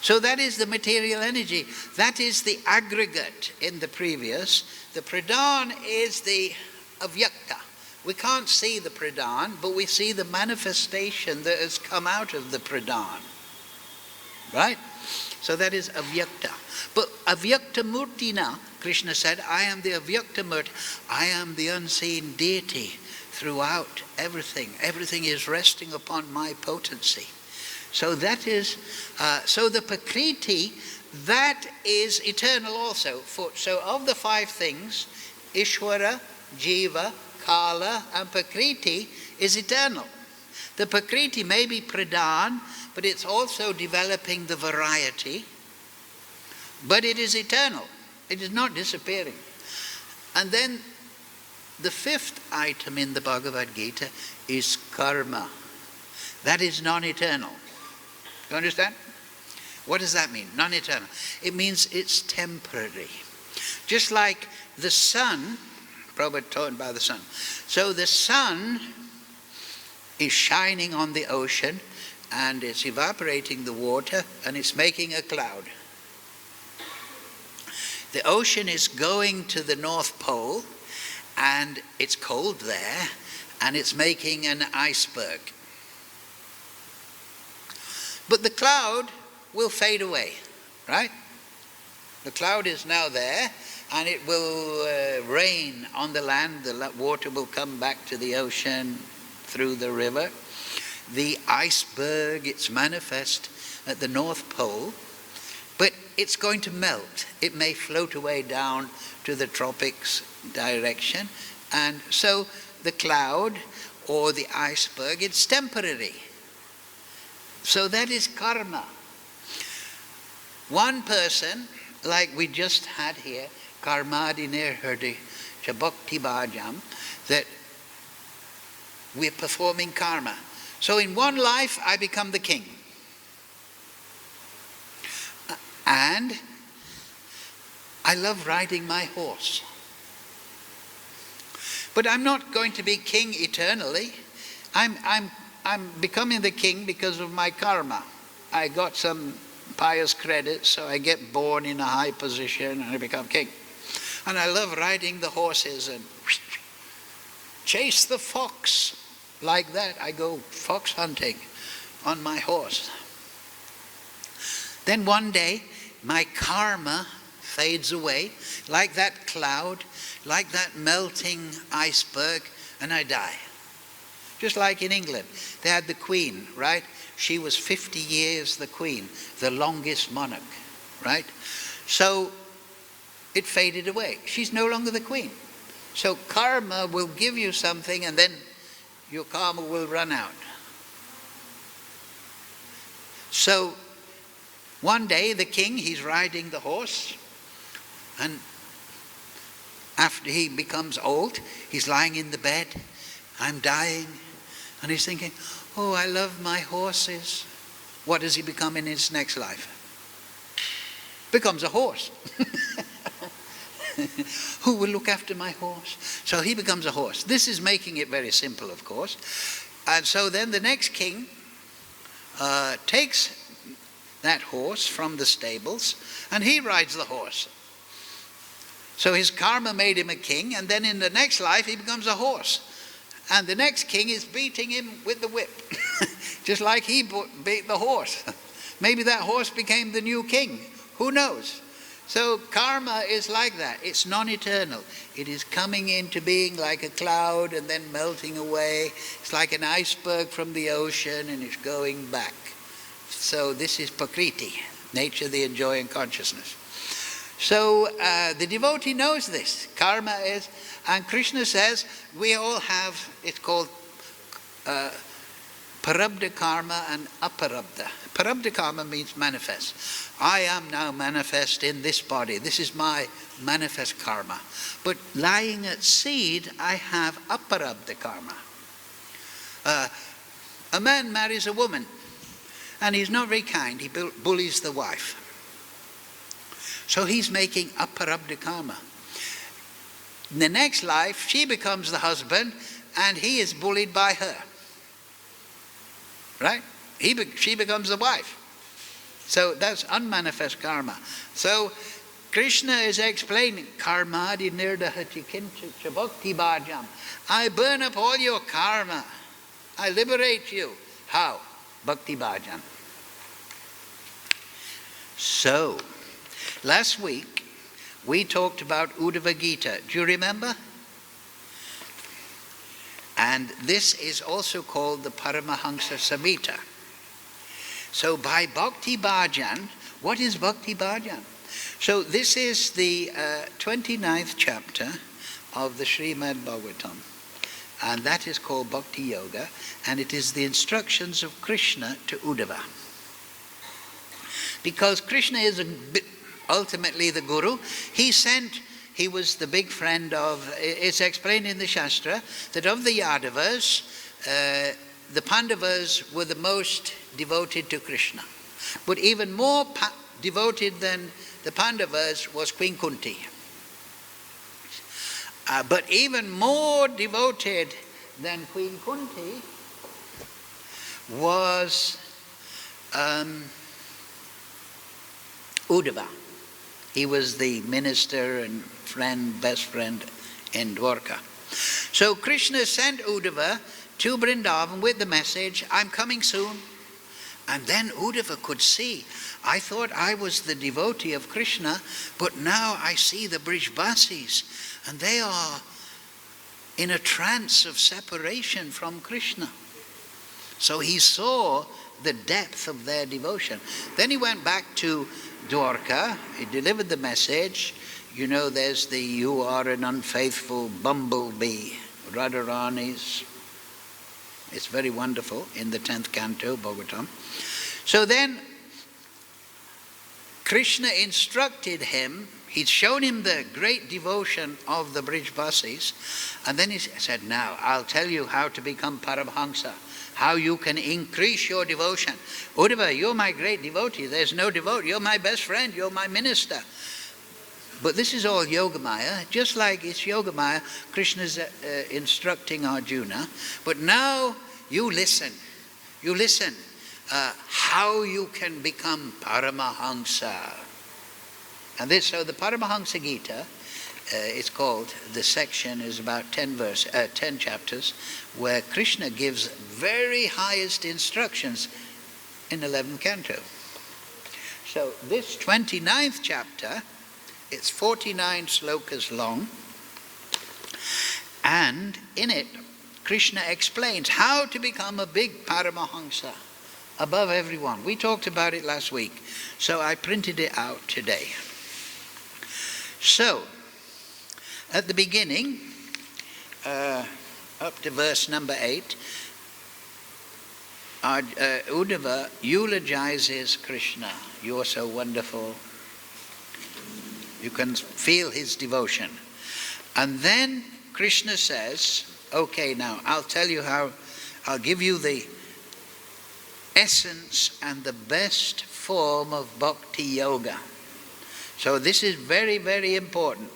[SPEAKER 1] So that is the material energy. That is the aggregate in the previous. The pradhan is the avyakta. We can't see the pradhan, but we see the manifestation that has come out of the pradhan. Right? So that is avyakta. But avyakta murtina, Krishna said, I am the avyakta murti. I am the unseen deity throughout everything. Everything is resting upon my potency. So that is, so the Prakriti, that is eternal also. So of the five things, Ishvara, Jiva, Kala and Prakriti is eternal. The Prakriti may be pradhan, but it's also developing the variety, but it is eternal. It is not disappearing. And then the fifth item in the Bhagavad Gita is karma. That is non-eternal. You understand? What does that mean? Non-eternal. It means it's temporary. Just like the sun, Prabhupada taught about the sun. So the sun is shining on the ocean and it's evaporating the water and it's making a cloud. The ocean is going to the North Pole and it's cold there and it's making an iceberg. But the cloud will fade away, right? The cloud is now there and it will rain on the land. The water will come back to the ocean through the river. The iceberg, it's manifest at the North Pole, but it's going to melt. It may float away down to the tropics direction. And so the cloud or the iceberg, it's temporary. So that is karma. One person, like we just had here, karmadi nirhirdi chabakti bhajam, that we're performing karma. So in one life I become the king. And I love riding my horse. But I'm not going to be king eternally. I'm becoming the king because of my karma. I got some pious credits, so I get born in a high position and I become king. And I love riding the horses and chase the fox. Like that, I go fox hunting on my horse. Then one day, my karma fades away, like that cloud, like that melting iceberg, and I die. Just like in England, they had the Queen, right? She was 50 years the Queen, the longest monarch, right? So it faded away. She's no longer the Queen. So karma will give you something and then your karma will run out. So one day the king, he's riding the horse, and after he becomes old, he's lying in the bed, I'm dying, and he's thinking, oh, I love my horses. What does he become in his next life? Becomes a horse. Who will look after my horse? So he becomes a horse. This is making it very simple, of course. And so then the next king takes that horse from the stables and he rides the horse. So his karma made him a king, and then in the next life he becomes a horse. And the next king is beating him with the whip, just like he beat the horse. Maybe that horse became the new king. Who knows? So karma is like that. It's non-eternal. It is coming into being like a cloud and then melting away. It's like an iceberg from the ocean and it's going back. So this is Prakriti, nature, the enjoying consciousness. So the devotee knows this. Karma is, and Krishna says, we all have, it's called prabhaviṣṇu karma and aparabhaktaṁ. Prabhaviṣṇu karma means manifest. I am now manifest in this body. This is my manifest karma. But lying at seed, I have aparabhaktaṁ karma. A man marries a woman, and he's not very kind. He bullies the wife. So he's making aparabhaktaṁ karma. In the next life, she becomes the husband, and he is bullied by her. Right? She becomes the wife. So that's unmanifest karma. So Krishna is explaining, karmadi nirdahati kinchicha bhakti bhajam. I burn up all your karma. I liberate you. How? Bhakti bhajam. So, last week we talked about Uddhava Gita. Do you remember? And this is also called the Paramahamsa Samhita. So by Bhakti Bhajan, what is Bhakti Bhajan? So this is the 29th chapter of the Srimad Bhagavatam. And that is called Bhakti Yoga. And it is the instructions of Krishna to Uddhava. Because Krishna is ultimately the Guru. He was the big friend of, it's explained in the Shastra, that of the Yadavas, the Pandavas were the most devoted to Krishna. But even more devoted than the Pandavas was Queen Kunti. But even more devoted than Queen Kunti was Uddhava. He was the minister and friend, best friend in Dwarka. So Krishna sent Uddhava to Vrindavan with the message, I'm coming soon. And then Uddhava could see, I thought I was the devotee of Krishna, but now I see the Brijbasis, and they are in a trance of separation from Krishna. So he saw the depth of their devotion. Then he went back to Dwarka, he delivered the message. You know, there's the you are an unfaithful bumblebee, Radharani's. It's very wonderful in the 10th canto, Bhagavatam. So then Krishna instructed him, he'd shown him the great devotion of the Brijbasis, and then he said, now I'll tell you how to become Paramahamsa, how you can increase your devotion. Uddhava, you're my great devotee. There's no devotee. You're my best friend. You're my minister. But this is all Yogamaya. Just like it's Yogamaya, Krishna's instructing Arjuna. But now you listen. You listen. How you can become Paramahamsa. And this, so the Paramahamsa Gita, it's called, the section is about 10 chapters, where Krishna gives very highest instructions in 11th canto. So this 29th chapter, it's 49 slokas long, and in it, Krishna explains how to become a big Paramahamsa, above everyone. We talked about it last week, so I printed it out today. So, at the beginning, up to verse number 8, Uddhava eulogizes Krishna. You are so wonderful. You can feel his devotion. And then Krishna says, okay, now I'll tell you how, I'll give you the essence and the best form of bhakti yoga. So this is very, very important.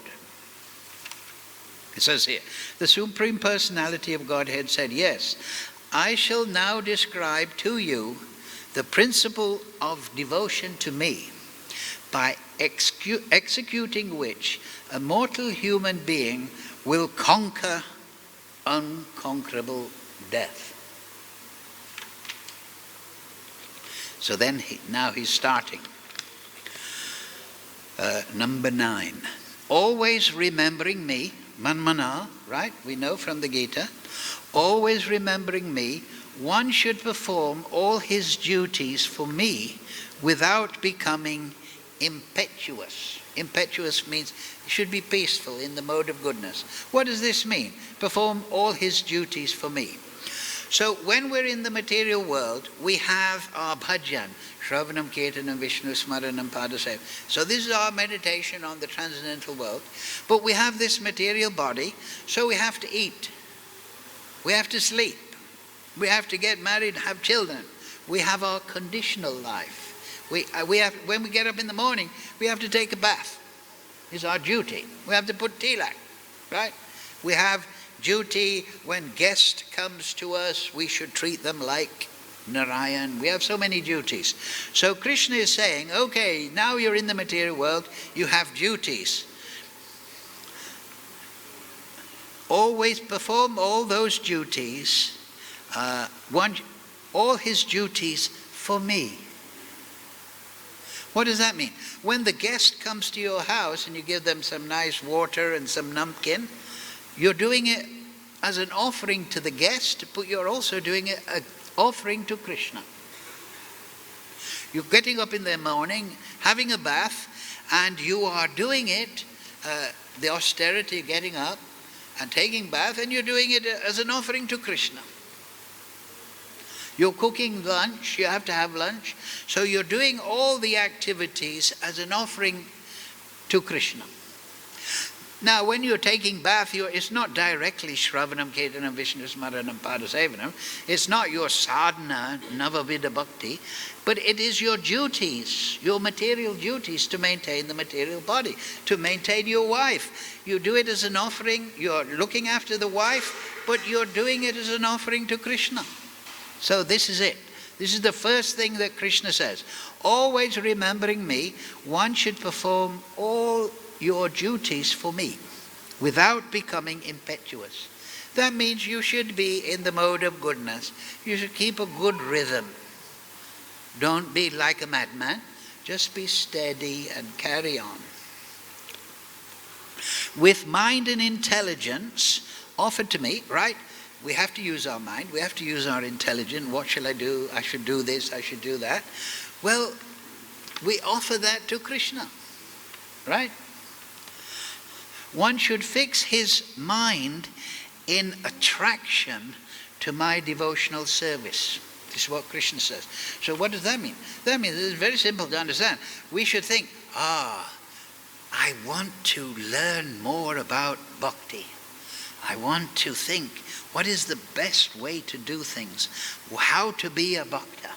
[SPEAKER 1] It says here, the Supreme Personality of Godhead said, yes, I shall now describe to you the principle of devotion to me, by executing which a mortal human being will conquer unconquerable death. So then, now he's starting. Number 9. Always remembering me, manmana, right? We know from the Gita. Always remembering me, one should perform all his duties for me without becoming impetuous. Impetuous means he should be peaceful in the mode of goodness. What does this mean? Perform all his duties for me. So when we're in the material world, we have our bhajan, Shravanam, Kirtanam, Viṣṇu, Smaranam, Padasevam. So this is our meditation on the transcendental world. But we have this material body, so we have to eat. We have to sleep. We have to get married, have children. We have our conditional life. We have, when we get up in the morning, we have to take a bath. It's our duty. We have to put tilak, right? We have duty when guest comes to us, we should treat them like Narayan. We have so many duties. So Krishna is saying, okay, now you're in the material world, you have duties. Always perform all those duties, all his duties for me. What does that mean? When the guest comes to your house and you give them some nice water and some namkin, you're doing it as an offering to the guest, but you're also doing it an offering to Krishna. You're getting up in the morning, having a bath, and you are doing it, the austerity, getting up and taking bath, and you're doing it as an offering to Krishna. You're cooking lunch, you have to have lunch, so you're doing all the activities as an offering to Krishna. Now, when you're taking bath, it's not directly Shravanam, Kirtanam, Viṣṇu, Smaranam, Padasevanam. It's not your sadhana, Navavida Bhakti, but it is your duties, your material duties to maintain the material body, to maintain your wife. You do it as an offering, you're looking after the wife, but you're doing it as an offering to Krishna. So this is it. This is the first thing that Krishna says. Always remembering me, one should perform all your duties for me without becoming impetuous. That means you should be in the mode of goodness. You should keep a good rhythm. Don't be like a madman. Just be steady and carry on. With mind and intelligence offered to me, right? We have to use our mind. We have to use our intelligence. What shall I do? I should do this. I should do that. Well, we offer that to Krishna, right? One should fix his mind in attraction to my devotional service. This is what Krishna says. So what does that mean? That means it's very simple to understand. We should think, I want to learn more about bhakti. I want to think, what is the best way to do things? How to be a bhakta?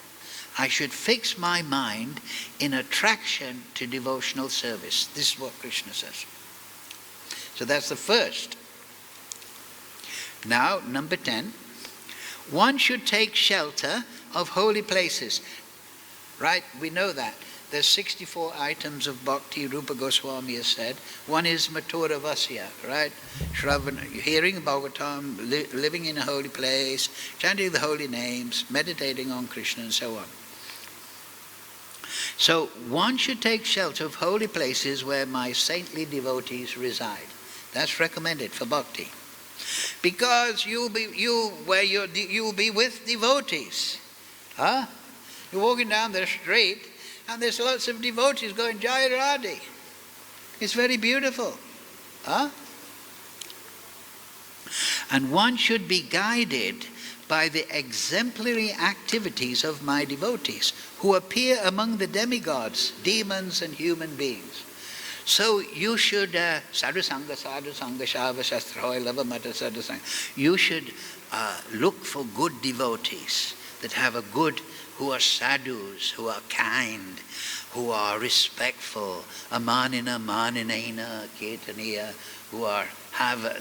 [SPEAKER 1] I should fix my mind in attraction to devotional service. This is what Krishna says. So that's the first. Now, number 10. One should take shelter of holy places. Right? We know that. There's 64 items of bhakti, Rupa Goswami has said. One is Mathura Vasya, right? Shravana, hearing bhagavatam, living in a holy place, chanting the holy names, meditating on Krishna and so on. So one should take shelter of holy places where my saintly devotees reside. That's recommended for bhakti. Because you'll be with devotees. Huh? You're walking down the street and there's lots of devotees going Jai Radhe. It's very beautiful. Huh? And one should be guided by the exemplary activities of my devotees who appear among the demigods, demons and human beings. So you should sadhu sangha shava shastra lava mata sadhu sangha. You should look for good devotees that have a good, who are sadhus, who are kind, who are respectful, amanina, maninaina, kirtaniya,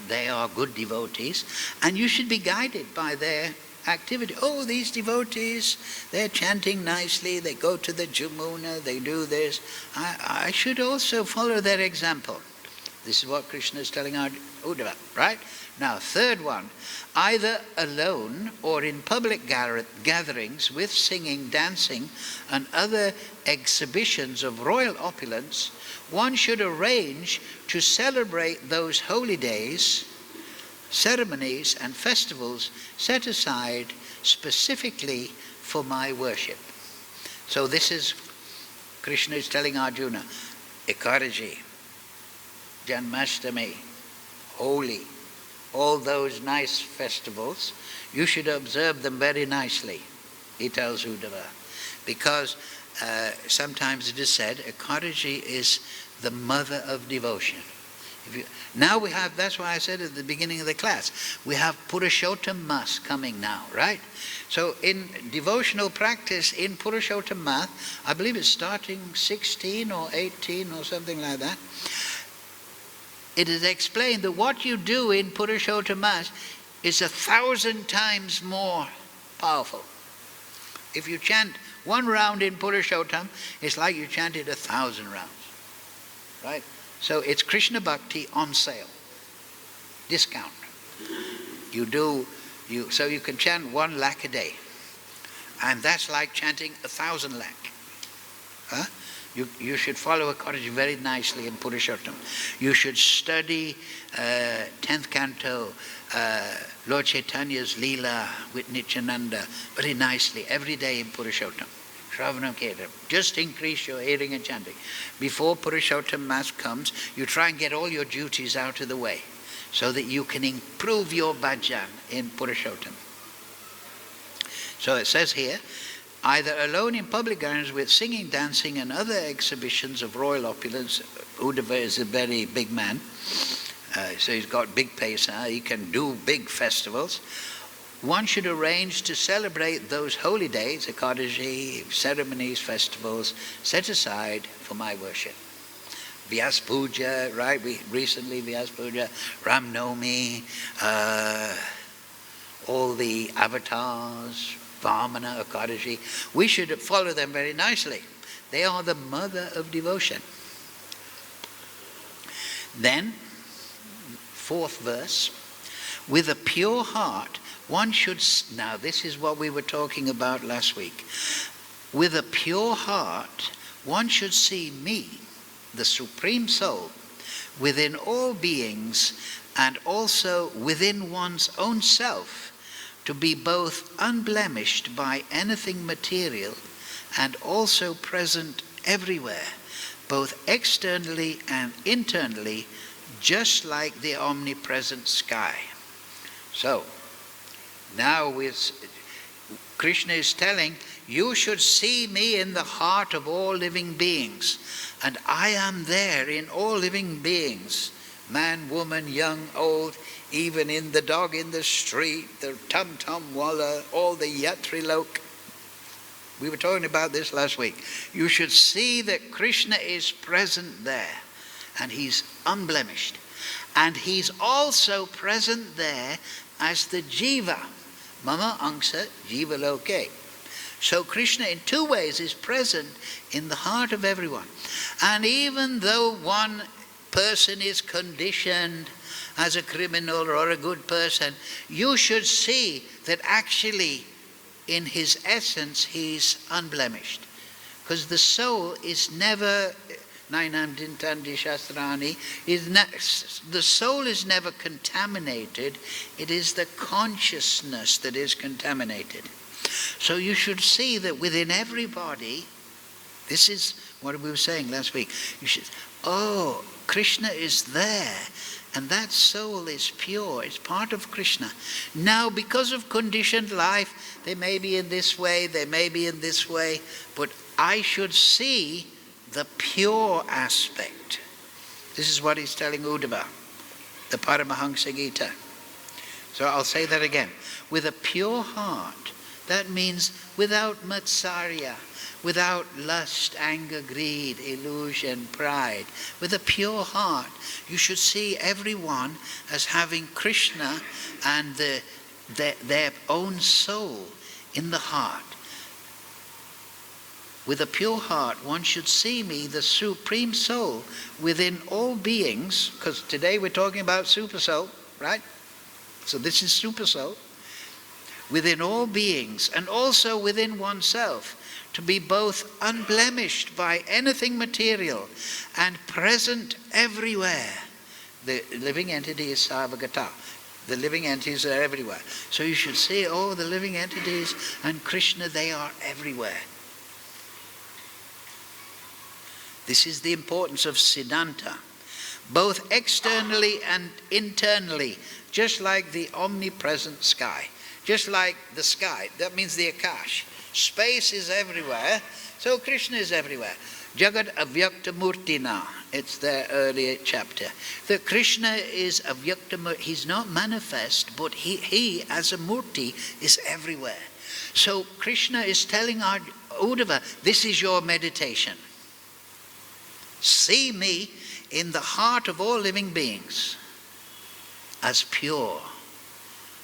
[SPEAKER 1] they are good devotees, and you should be guided by their activity. Oh, these devotees, they're chanting nicely, they go to the Jamuna, they do this. I should also follow their example. This is what Krishna is telling our Uddhava, right? Now, third one, either alone or in public gatherings with singing, dancing, and other exhibitions of royal opulence, one should arrange to celebrate those holy days, ceremonies, and festivals set aside specifically for my worship. So this is, Krishna is telling Arjuna, Ekadashi, Janmashtami, Holi, all those nice festivals, you should observe them very nicely, he tells Uddhava. Because sometimes it is said, Ekadashi is the mother of devotion. Now we have, that's why I said at the beginning of the class, we have Purushottam Mas coming now, right? So in devotional practice in Purushottam Mas, I believe it's starting 16 or 18 or something like that, it is explained that what you do in Purushottam Mas is 1,000 times more powerful. If you chant one round in Purushottam, it's like you chanted 1,000 rounds, right? So it's Krishna Bhakti on sale, discount. So you can chant 1 lakh a day, and that's like chanting 1,000 lakh. Huh? You should follow Ekadashi very nicely in Purushottam. You should study 10th canto, Lord Chaitanya's Leela with Nityananda very nicely every day in Purushottam. Shravanam Kirtanam. Just increase your hearing and chanting. Before Purushottam Mas comes, you try and get all your duties out of the way so that you can improve your bhajan in Purushottam. So it says here, either alone in public gatherings with singing, dancing, and other exhibitions of royal opulence. Uddhava is a very big man, so he's got big pesa, he can do big festivals. One should arrange to celebrate those holy days, Ekadashi, ceremonies, festivals, set aside for my worship. Vyas Puja, right? Recently Vyas Puja, Ram Nomi, all the avatars, Damana, Ekadashi. We should follow them very nicely. They are the mother of devotion. Then, 4th verse, with a pure heart, one should, now this is what we were talking about last week. With a pure heart, one should see me, the Supreme Soul, within all beings and also within one's own self, to be both unblemished by anything material and also present everywhere, both externally and internally, just like the omnipresent sky. So, now Krishna is telling, you should see me in the heart of all living beings, and I am there in all living beings, man, woman, young, old, even in the dog in the street, the tum-tum walla, all the yatri lok, We were talking about this last week. You should see that Krishna is present there, and he's unblemished. And he's also present there as the jiva. Mama angsa jiva loke. So Krishna in two ways is present in the heart of everyone. And even though one person is conditioned as a criminal or a good person, you should see that actually in his essence he's unblemished. Because the soul is never, the soul is never contaminated. It is the consciousness that is contaminated. So you should see that within everybody, this is what we were saying last week, you should, oh, Krishna is there, and that soul is pure, it's part of Krishna. Now, because of conditioned life, they may be in this way, they may be in this way, but I should see the pure aspect. This is what he's telling Uddhava, the Paramahamsa Gita. So I'll say that again. With a pure heart, that means without matsarya, without lust, anger, greed, illusion, pride. With a pure heart, you should see everyone as having Krishna and their own soul in the heart. With a pure heart, one should see me, the Supreme Soul, within all beings, because today we're talking about Supersoul, right? So this is Supersoul. Within all beings, and also within oneself, to be both unblemished by anything material and present everywhere. The living entity is avibhaktaṁ. The living entities are everywhere. So you should see, oh, the living entities and Krishna, they are everywhere. This is the importance of siddhanta, both externally and internally, just like the omnipresent sky. Just like the sky, that means the akash. Space is everywhere, so Krishna is everywhere. Jagat avibhaktaṁ, it's the earlier chapter. That Krishna is avibhaktaṁ, he's not manifest, but he as a murti is everywhere. So Krishna is telling our Uddhava, this is your meditation. See me in the heart of all living beings as pure.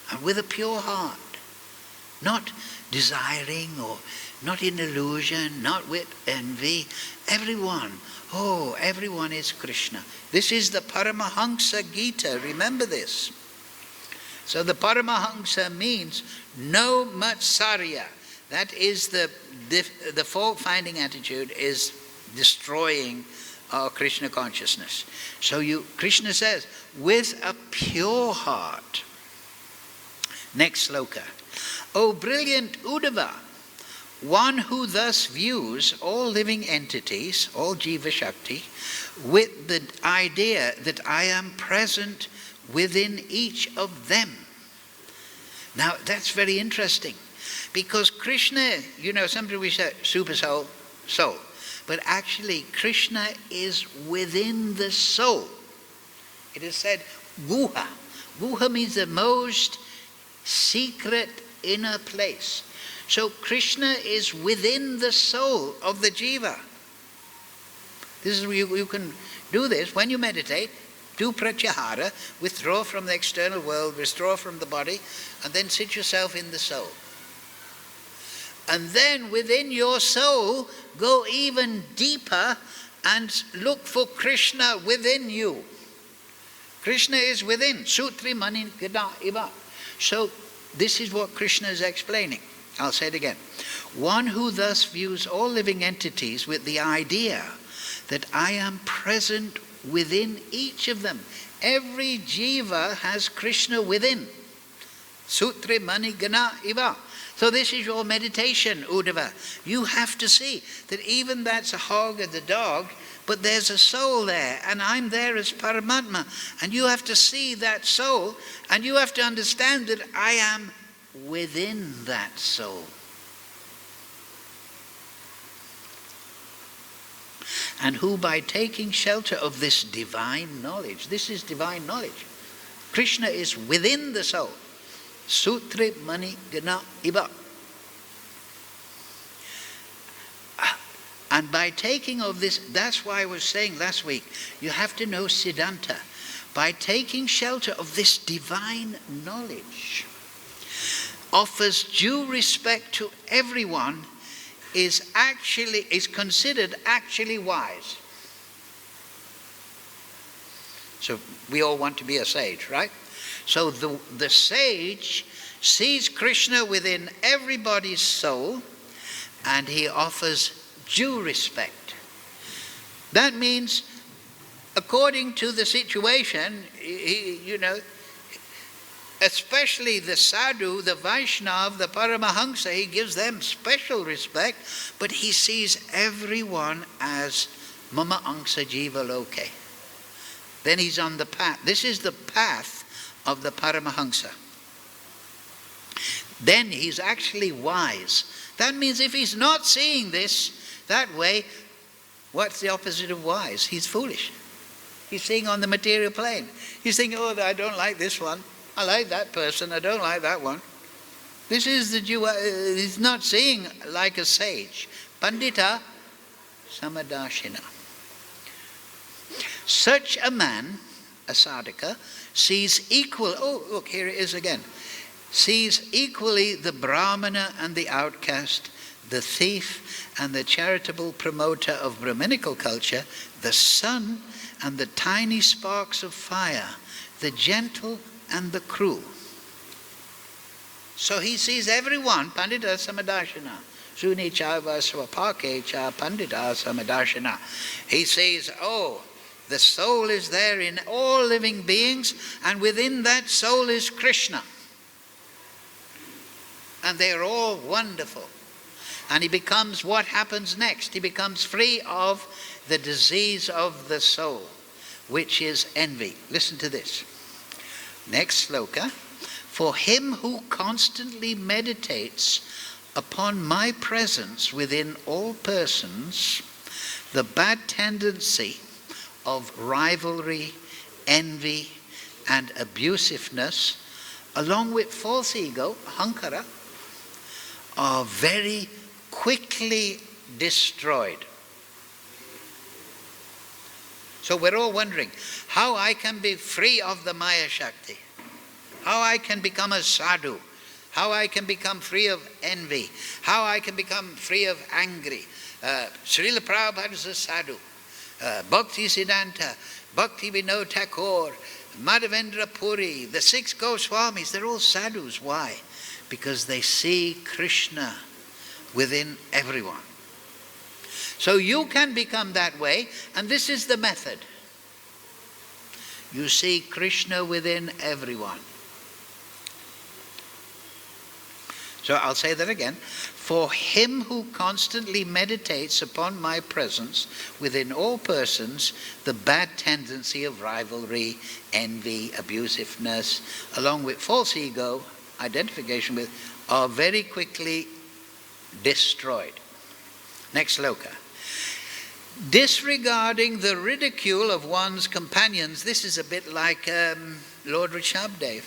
[SPEAKER 1] And with a pure heart, not desiring or not in illusion, not with envy. Everyone is Krishna. This is the Paramahamsa Gita, remember this. So the Paramahamsa means no matsarya. That is the fault-finding attitude is destroying our Krishna consciousness. So Krishna says, with a pure heart. Next sloka. O brilliant Uddhava, one who thus views all living entities, all jiva shakti, with the idea that I am present within each of them. Now that's very interesting, because Krishna, sometimes we say Supersoul, soul, but actually Krishna is within the soul. It is said guha. Guha means the most secret inner place. So Krishna is within the soul of the jiva. This is you can do this when you meditate. Do pratyahara, withdraw from the external world, withdraw from the body, and then sit yourself in the soul. And then within your soul, go even deeper and look for Krishna within you. Krishna is within. Sutri mani gada iva. So this is what Krishna is explaining. I'll say it again. One who thus views all living entities with the idea that I am present within each of them. Every jiva has Krishna within. Sutri mani gana iva. So this is your meditation, Uddhava. You have to see that even that's a hog or the dog, but there's a soul there, and I'm there as Paramatma. And you have to see that soul, and you have to understand that I am within that soul. And who by taking shelter of this divine knowledge, this is divine knowledge. Krishna is within the soul. Sutri mani gana iva. And by taking of this, that's why I was saying last week, you have to know Siddhanta. By taking shelter of this divine knowledge, offers due respect to everyone, is considered actually wise. So we all want to be a sage, right? So the sage sees Krishna within everybody's soul, and he offers due respect. That means, according to the situation, especially the sadhu, the Vaishnava, the Paramahansa, he gives them special respect, but he sees everyone as Mama Angsa Jiva Loke. Then he's on the path. This is the path of the Paramahansa. Then he's actually wise. That means if he's not seeing this that way, what's the opposite of wise? He's foolish. He's seeing on the material plane. He's thinking, oh, I don't like this one. I like that person. I don't like that one. This is the Jew. He's not seeing like a sage. Pandita Samadashina. Such a man, a sadhaka, sees equal. Oh, look, here it is again. Sees equally the Brahmana and the outcast, the thief and the charitable promoter of Brahminical culture, the sun and the tiny sparks of fire, the gentle and the cruel. So he sees everyone, Pandita Samadashana. Suni chava swapake cha Pandita Samadashana. He says, oh, the soul is there in all living beings, and within that soul is Krishna. And they're all wonderful. And he becomes, what happens next? He becomes free of the disease of the soul, which is envy. Listen to this. Next sloka. For him who constantly meditates upon my presence within all persons, the bad tendency of rivalry, envy, and abusiveness, along with false ego, hankara, are very quickly destroyed. So we're all wondering how I can be free of the Maya Shakti, how I can become a sadhu, how I can become free of envy, how I can become free of angry. Srila Prabhupada is a sadhu. Bhakti Siddhanta, Bhakti Vinod Thakur, Madhavendra Puri, the 6 Goswamis, they're all sadhus. Why? Because they see Krishna within everyone. So you can become that way, and this is the method. You see Krishna within everyone. So I'll say that again. For him who constantly meditates upon my presence within all persons, the bad tendency of rivalry, envy, abusiveness, along with false ego, identification with, are very quickly destroyed. Next sloka. Disregarding the ridicule of one's companions, this is a bit like Lord Rishabhdev.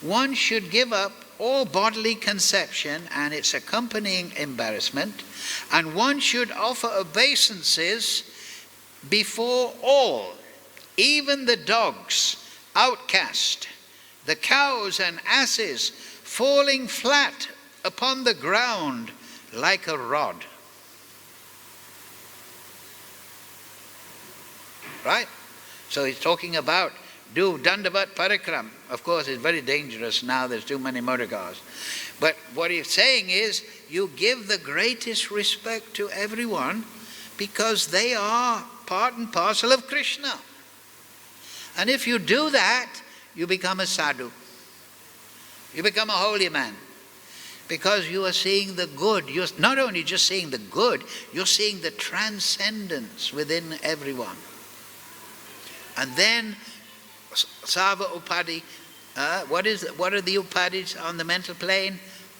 [SPEAKER 1] One should give up all bodily conception and its accompanying embarrassment, and one should offer obeisances before all, even the dogs, outcast, the cows and asses falling flat upon the ground like a rod. Right? So he's talking about do dandavat parikram. Of course, it's very dangerous now, there's too many motor cars. But what he's saying is, you give the greatest respect to everyone because they are part and parcel of Krishna. And if you do that, you become a sadhu. You become a holy man. Because you are seeing the good. You're not only just seeing the good, you're seeing the transcendence within everyone. And then Sava Upadi, what are the Upadis on the mental plane?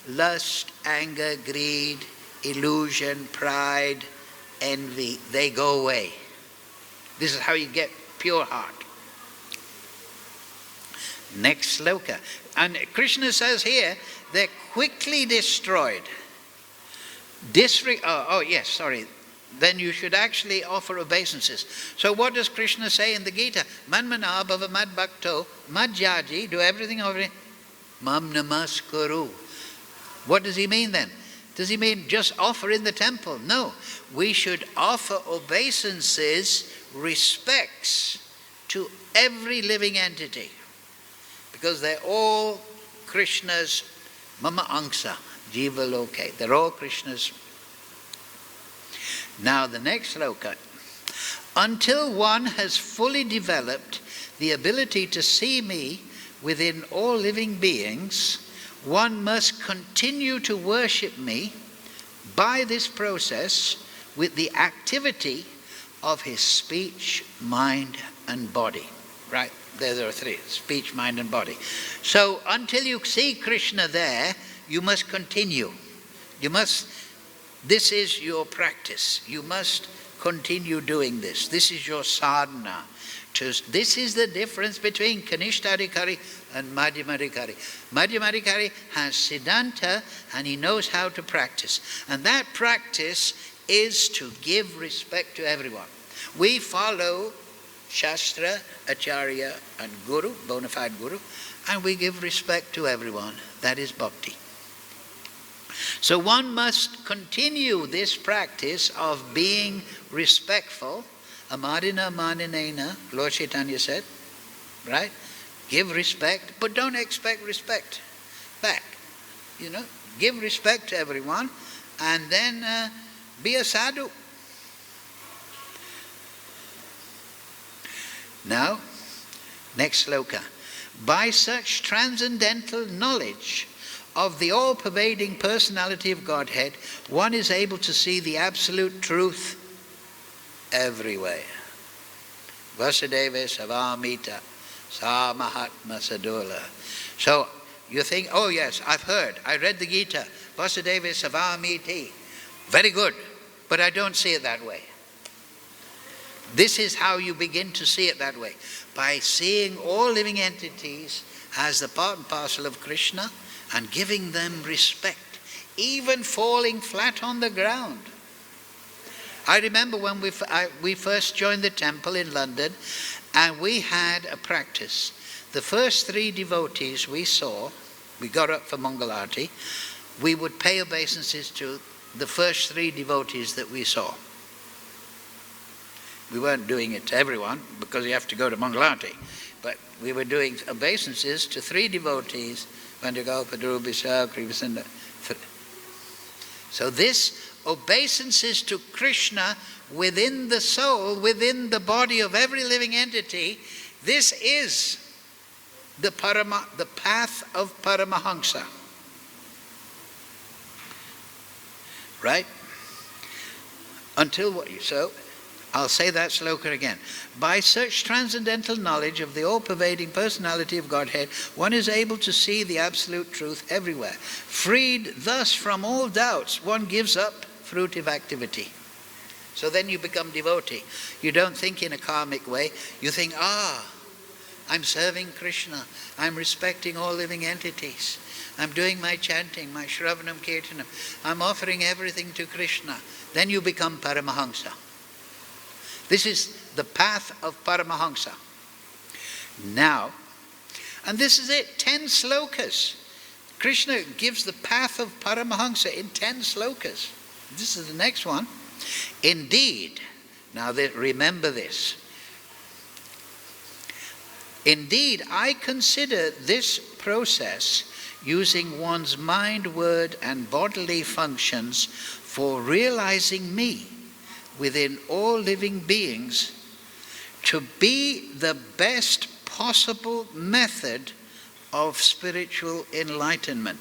[SPEAKER 1] Lust, anger, greed, illusion, pride, envy, they go away. This is how you get pure heart. Next sloka. And Krishna says here, they're quickly destroyed. then you should actually offer obeisances. So what does Krishna say in the Gita? Manmana bhava mad bhakto madhyaji, do everything over it. Mam namaskuru. What does he mean then? Does he mean just offer in the temple? No. We should offer obeisances, respects to every living entity. Because they're all Krishna's mama angsa, jiva loke. They're all Krishna's. Now the next sloka. Until one has fully developed the ability to see me within all living beings, one must continue to worship me by this process with the activity of his speech, mind, and body. Right? There are three: speech, mind, and body. So until you see Krishna there, you must continue. This is your practice. You must continue doing this. This is your sadhana. This is the difference between Kanishtadikari and Madhyamadikari. Madhyamadikari has Siddhanta and he knows how to practice. And that practice is to give respect to everyone. We follow Shastra, Acharya and Guru, bona fide Guru, and we give respect to everyone. That is bhakti. So one must continue this practice of being respectful. Amadina maninena, Lord Chaitanya said, right? Give respect, but don't expect respect back. Give respect to everyone, and then be a sadhu. Now, next sloka. By such transcendental knowledge of the all-pervading personality of Godhead, one is able to see the absolute truth everywhere. Vasudeva Savamita Sa Mahatma Sadula. So you think, oh yes, I read the Gita. Vasudeva Savamiti. Very good, but I don't see it that way. This is how you begin to see it that way. By seeing all living entities as the part and parcel of Krishna and giving them respect, even falling flat on the ground. I remember when we first joined the temple in London, and we had a practice. The first 3 devotees we saw, we got up for Mangalarti, we would pay obeisances to the first 3 devotees that we saw. We weren't doing it to everyone, because you have to go to Mangalarti, but we were doing obeisances to 3 devotees, so this obeisances to Krishna within the soul, within the body of every living entity, this is the path of Paramahamsa. Right? Until what? So, I'll say that sloka again. By such transcendental knowledge of the all-pervading personality of Godhead, one is able to see the absolute truth everywhere. Freed thus from all doubts, one gives up fruitive activity. So then you become devotee. You don't think in a karmic way. You think, I'm serving Krishna. I'm respecting all living entities. I'm doing my chanting, my Shravanam Kirtanam. I'm offering everything to Krishna. Then you become Paramahamsa. This is the path of Paramahamsa. Now, and this is it, 10 slokas. Krishna gives the path of Paramahamsa in 10 slokas. This is the next one. Indeed, now remember this. Indeed, I consider this process using one's mind, word, and bodily functions for realizing me within all living beings to be the best possible method of spiritual enlightenment.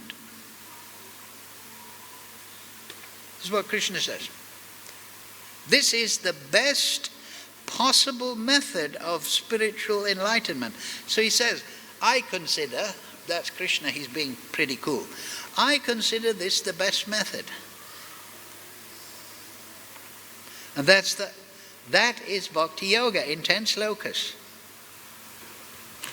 [SPEAKER 1] This is what Krishna says. This is the best possible method of spiritual enlightenment. So he says, I consider, that's Krishna, he's being pretty cool. I consider this the best method. And that is Bhakti Yoga in 10 slokas.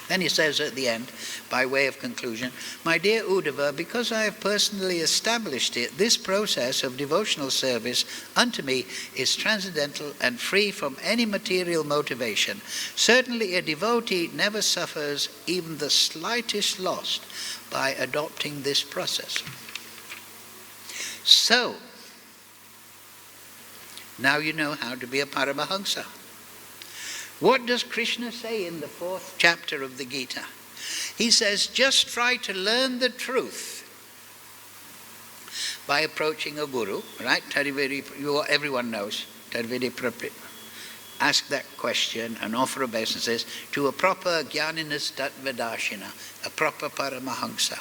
[SPEAKER 1] Then he says at the end, by way of conclusion, "My dear Uddhava, because I have personally established it, this process of devotional service unto me is transcendental and free from any material motivation. Certainly a devotee never suffers even the slightest loss by adopting this process." So, now you know how to be a Paramahamsa. What does Krishna say in the 4th chapter of the Gita? He says, just try to learn the truth by approaching a guru, right? Everyone knows. Ask that question and offer obeisances to a proper Jnaninas Tattvadarshina, a proper Paramahamsa.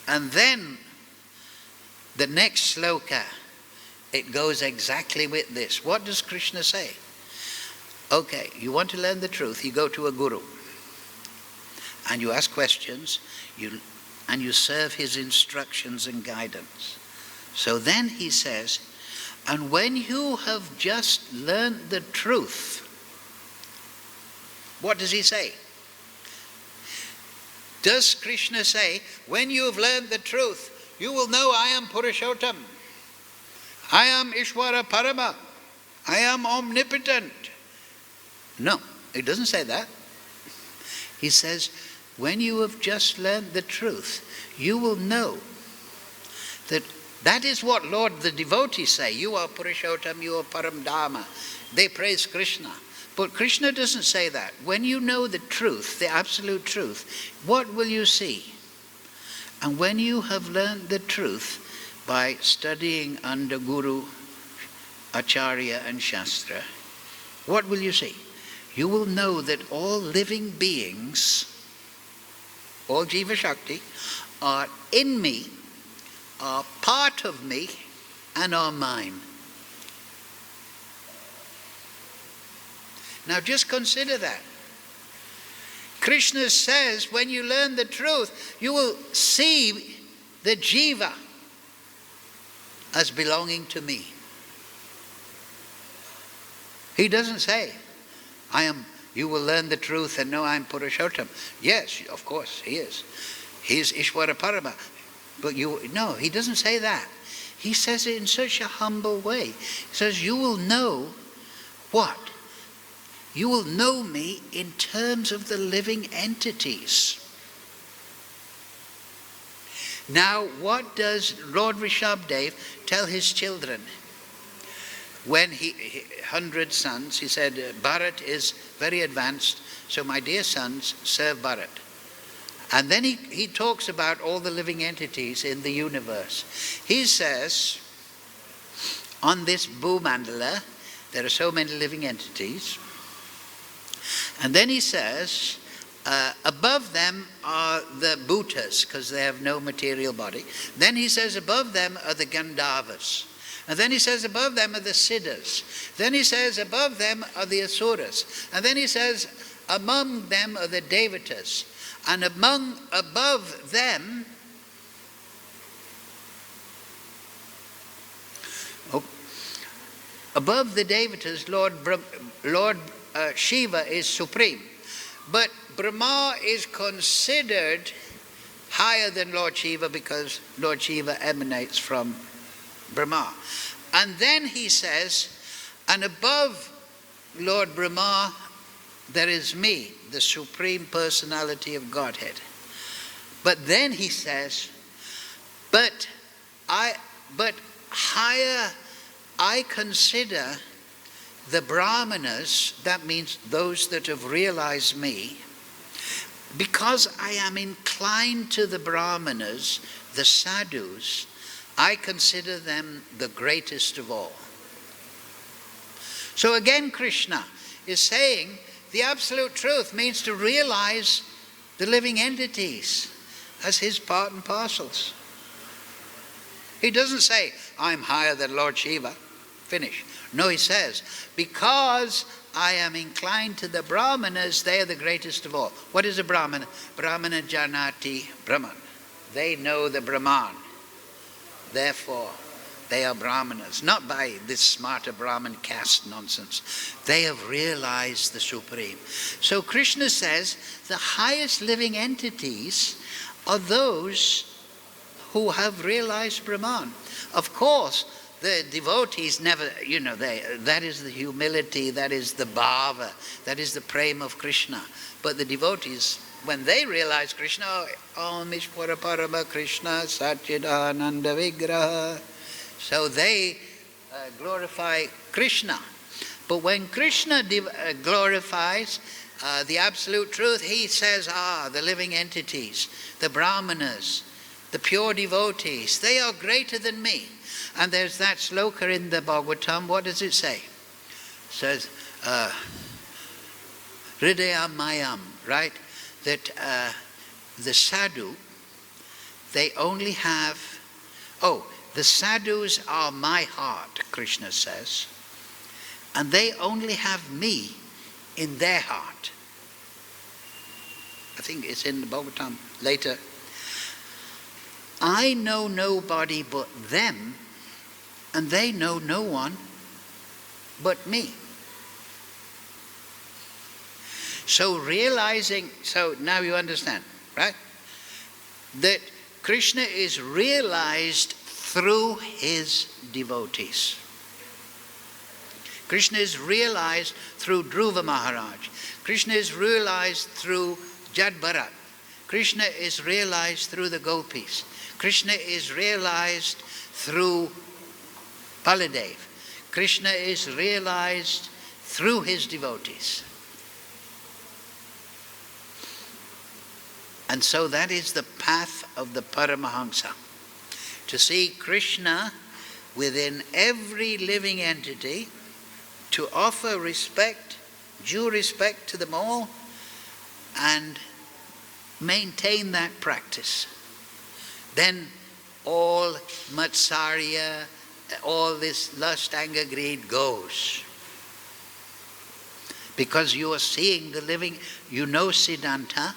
[SPEAKER 1] And then the next sloka, it goes exactly with this. What does Krishna say? Okay, you want to learn the truth, you go to a guru. And you ask questions, and you serve his instructions and guidance. So then he says, and when you have just learned the truth, what does he say? Does Krishna say, when you have learned the truth, you will know I am Purushottam, I am Ishvara Parama, I am omnipotent? No, it doesn't say that. He says, when you have just learned the truth, you will know that is what Lord, the devotees say. You are Purushottam, you are Param Dharma. They praise Krishna. But Krishna doesn't say that. When you know the truth, the absolute truth, what will you see? And when you have learned the truth by studying under Guru, Acharya and Shastra, what will you see? You will know that all living beings, all Jiva Shakti, are in me, are part of me, and are mine. Now just consider that. Krishna says, when you learn the truth, you will see the Jiva as belonging to me. He doesn't say, you will learn the truth and know I am Purushottam. Yes, of course, he is. He is Ishvara Parama. But no, he doesn't say that. He says it in such a humble way. He says, you will know what? You will know me in terms of the living entities. Now, what does Lord Rishabhdev tell his children? When he 100 sons, he said, Bharat is very advanced, so my dear sons, serve Bharat. And then he talks about all the living entities in the universe. He says, on this Bhumandala, there are so many living entities. And then he says, above them are the bhutas, because they have no material body. Then he says, above them are the Gandharvas. And then he says, above them are the Siddhas. Then he says, above them are the Asuras. And then he says, among them are the Devatas. And above them, above the Devatas, Lord Shiva is supreme. But Brahma is considered higher than Lord Shiva because Lord Shiva emanates from Brahma. And then he says, and above Lord Brahma, there is me, the Supreme Personality of Godhead. But then he says, but higher I consider the Brahmanas, that means those that have realized me, because I am inclined to the Brahmanas, the sadhus, I consider them the greatest of all. So again, Krishna is saying the absolute truth means to realize the living entities as his part and parcels. He doesn't say, I'm higher than Lord Shiva. Finish. No, he says, because I am inclined to the Brahmanas, they are the greatest of all. What is a Brahmana? Brahmana janati Brahman. They know the Brahman. Therefore, They are Brahmanas, not by this smarter Brahmin caste nonsense. They have realized the Supreme. So Krishna says the highest living entities are those who have realized Brahman. Of course, the devotees never, that is the humility, that is the bhava, that is the prema of Krishna. But the devotees, when they realize Krishna, Om Ishvara Parama Krishna Satchidananda Vigraha, so they glorify Krishna. But when Krishna glorifies the absolute truth, he says, the living entities, the Brahmanas, the pure devotees, they are greater than me. And there's that sloka in the Bhagavatam. What does it say? It says, jñeyaṁ, right? That the sadhu, they only have, the sadhus are my heart, Krishna says, and they only have me in their heart. I think it's in the Bhagavatam later. I know nobody but them, and they know no one but me. So now you understand, right? That Krishna is realized through his devotees. Krishna is realized through Dhruva Maharaj. Krishna is realized through Jad Bharat. Krishna is realized through the gopis. Krishna is realized through Baladev. Krishna is realized through his devotees. And so that is the path of the Paramahamsa. To see Krishna within every living entity, to offer respect, due respect to them all, and maintain that practice. Then all matsarya, all this lust, anger, greed goes. Because you are seeing the living, you know Siddhanta,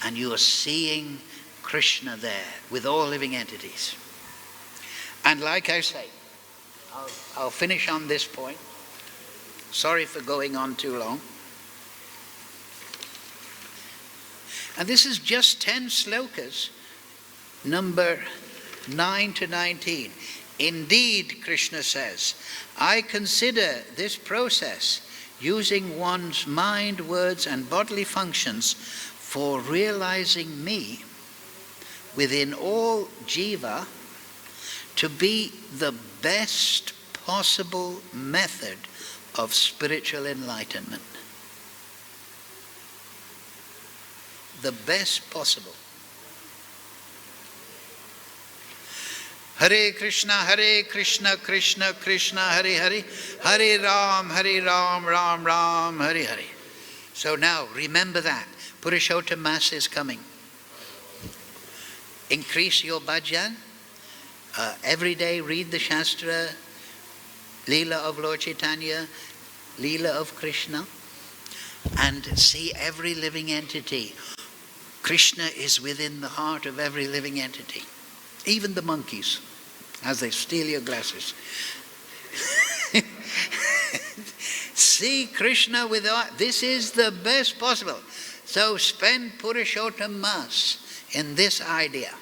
[SPEAKER 1] and you are seeing Krishna there with all living entities. And like I say, I'll finish on this point. Sorry for going on too long. And this is just 10 slokas, number 9 to 19. Indeed, Krishna says, I consider this process, using one's mind, words, and bodily functions for realizing me within all jiva, to be the best possible method of spiritual enlightenment. The best possible. Hare Krishna, Krishna Krishna, Hare Hare, Hare Ram, Ram Ram, Hare Hare. So now, remember that. Purushottam Mass is coming. Increase your bhajan. Every day read the Shastra, Leela of Lord Chaitanya, Leela of Krishna, and see every living entity. Krishna is within the heart of every living entity. Even the monkeys, as they steal your glasses. See Krishna with this is the best possible. So spend Purushottam Mass in this idea.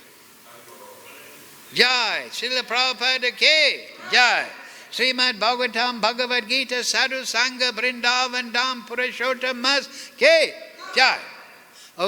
[SPEAKER 1] Jai, Srila Prabhupada Ki, Jai. Srimad Bhagavatam, Bhagavad Gita, Sadhu Sangha, Vrindavan Dham, Purushottam Mass Ki, Jai.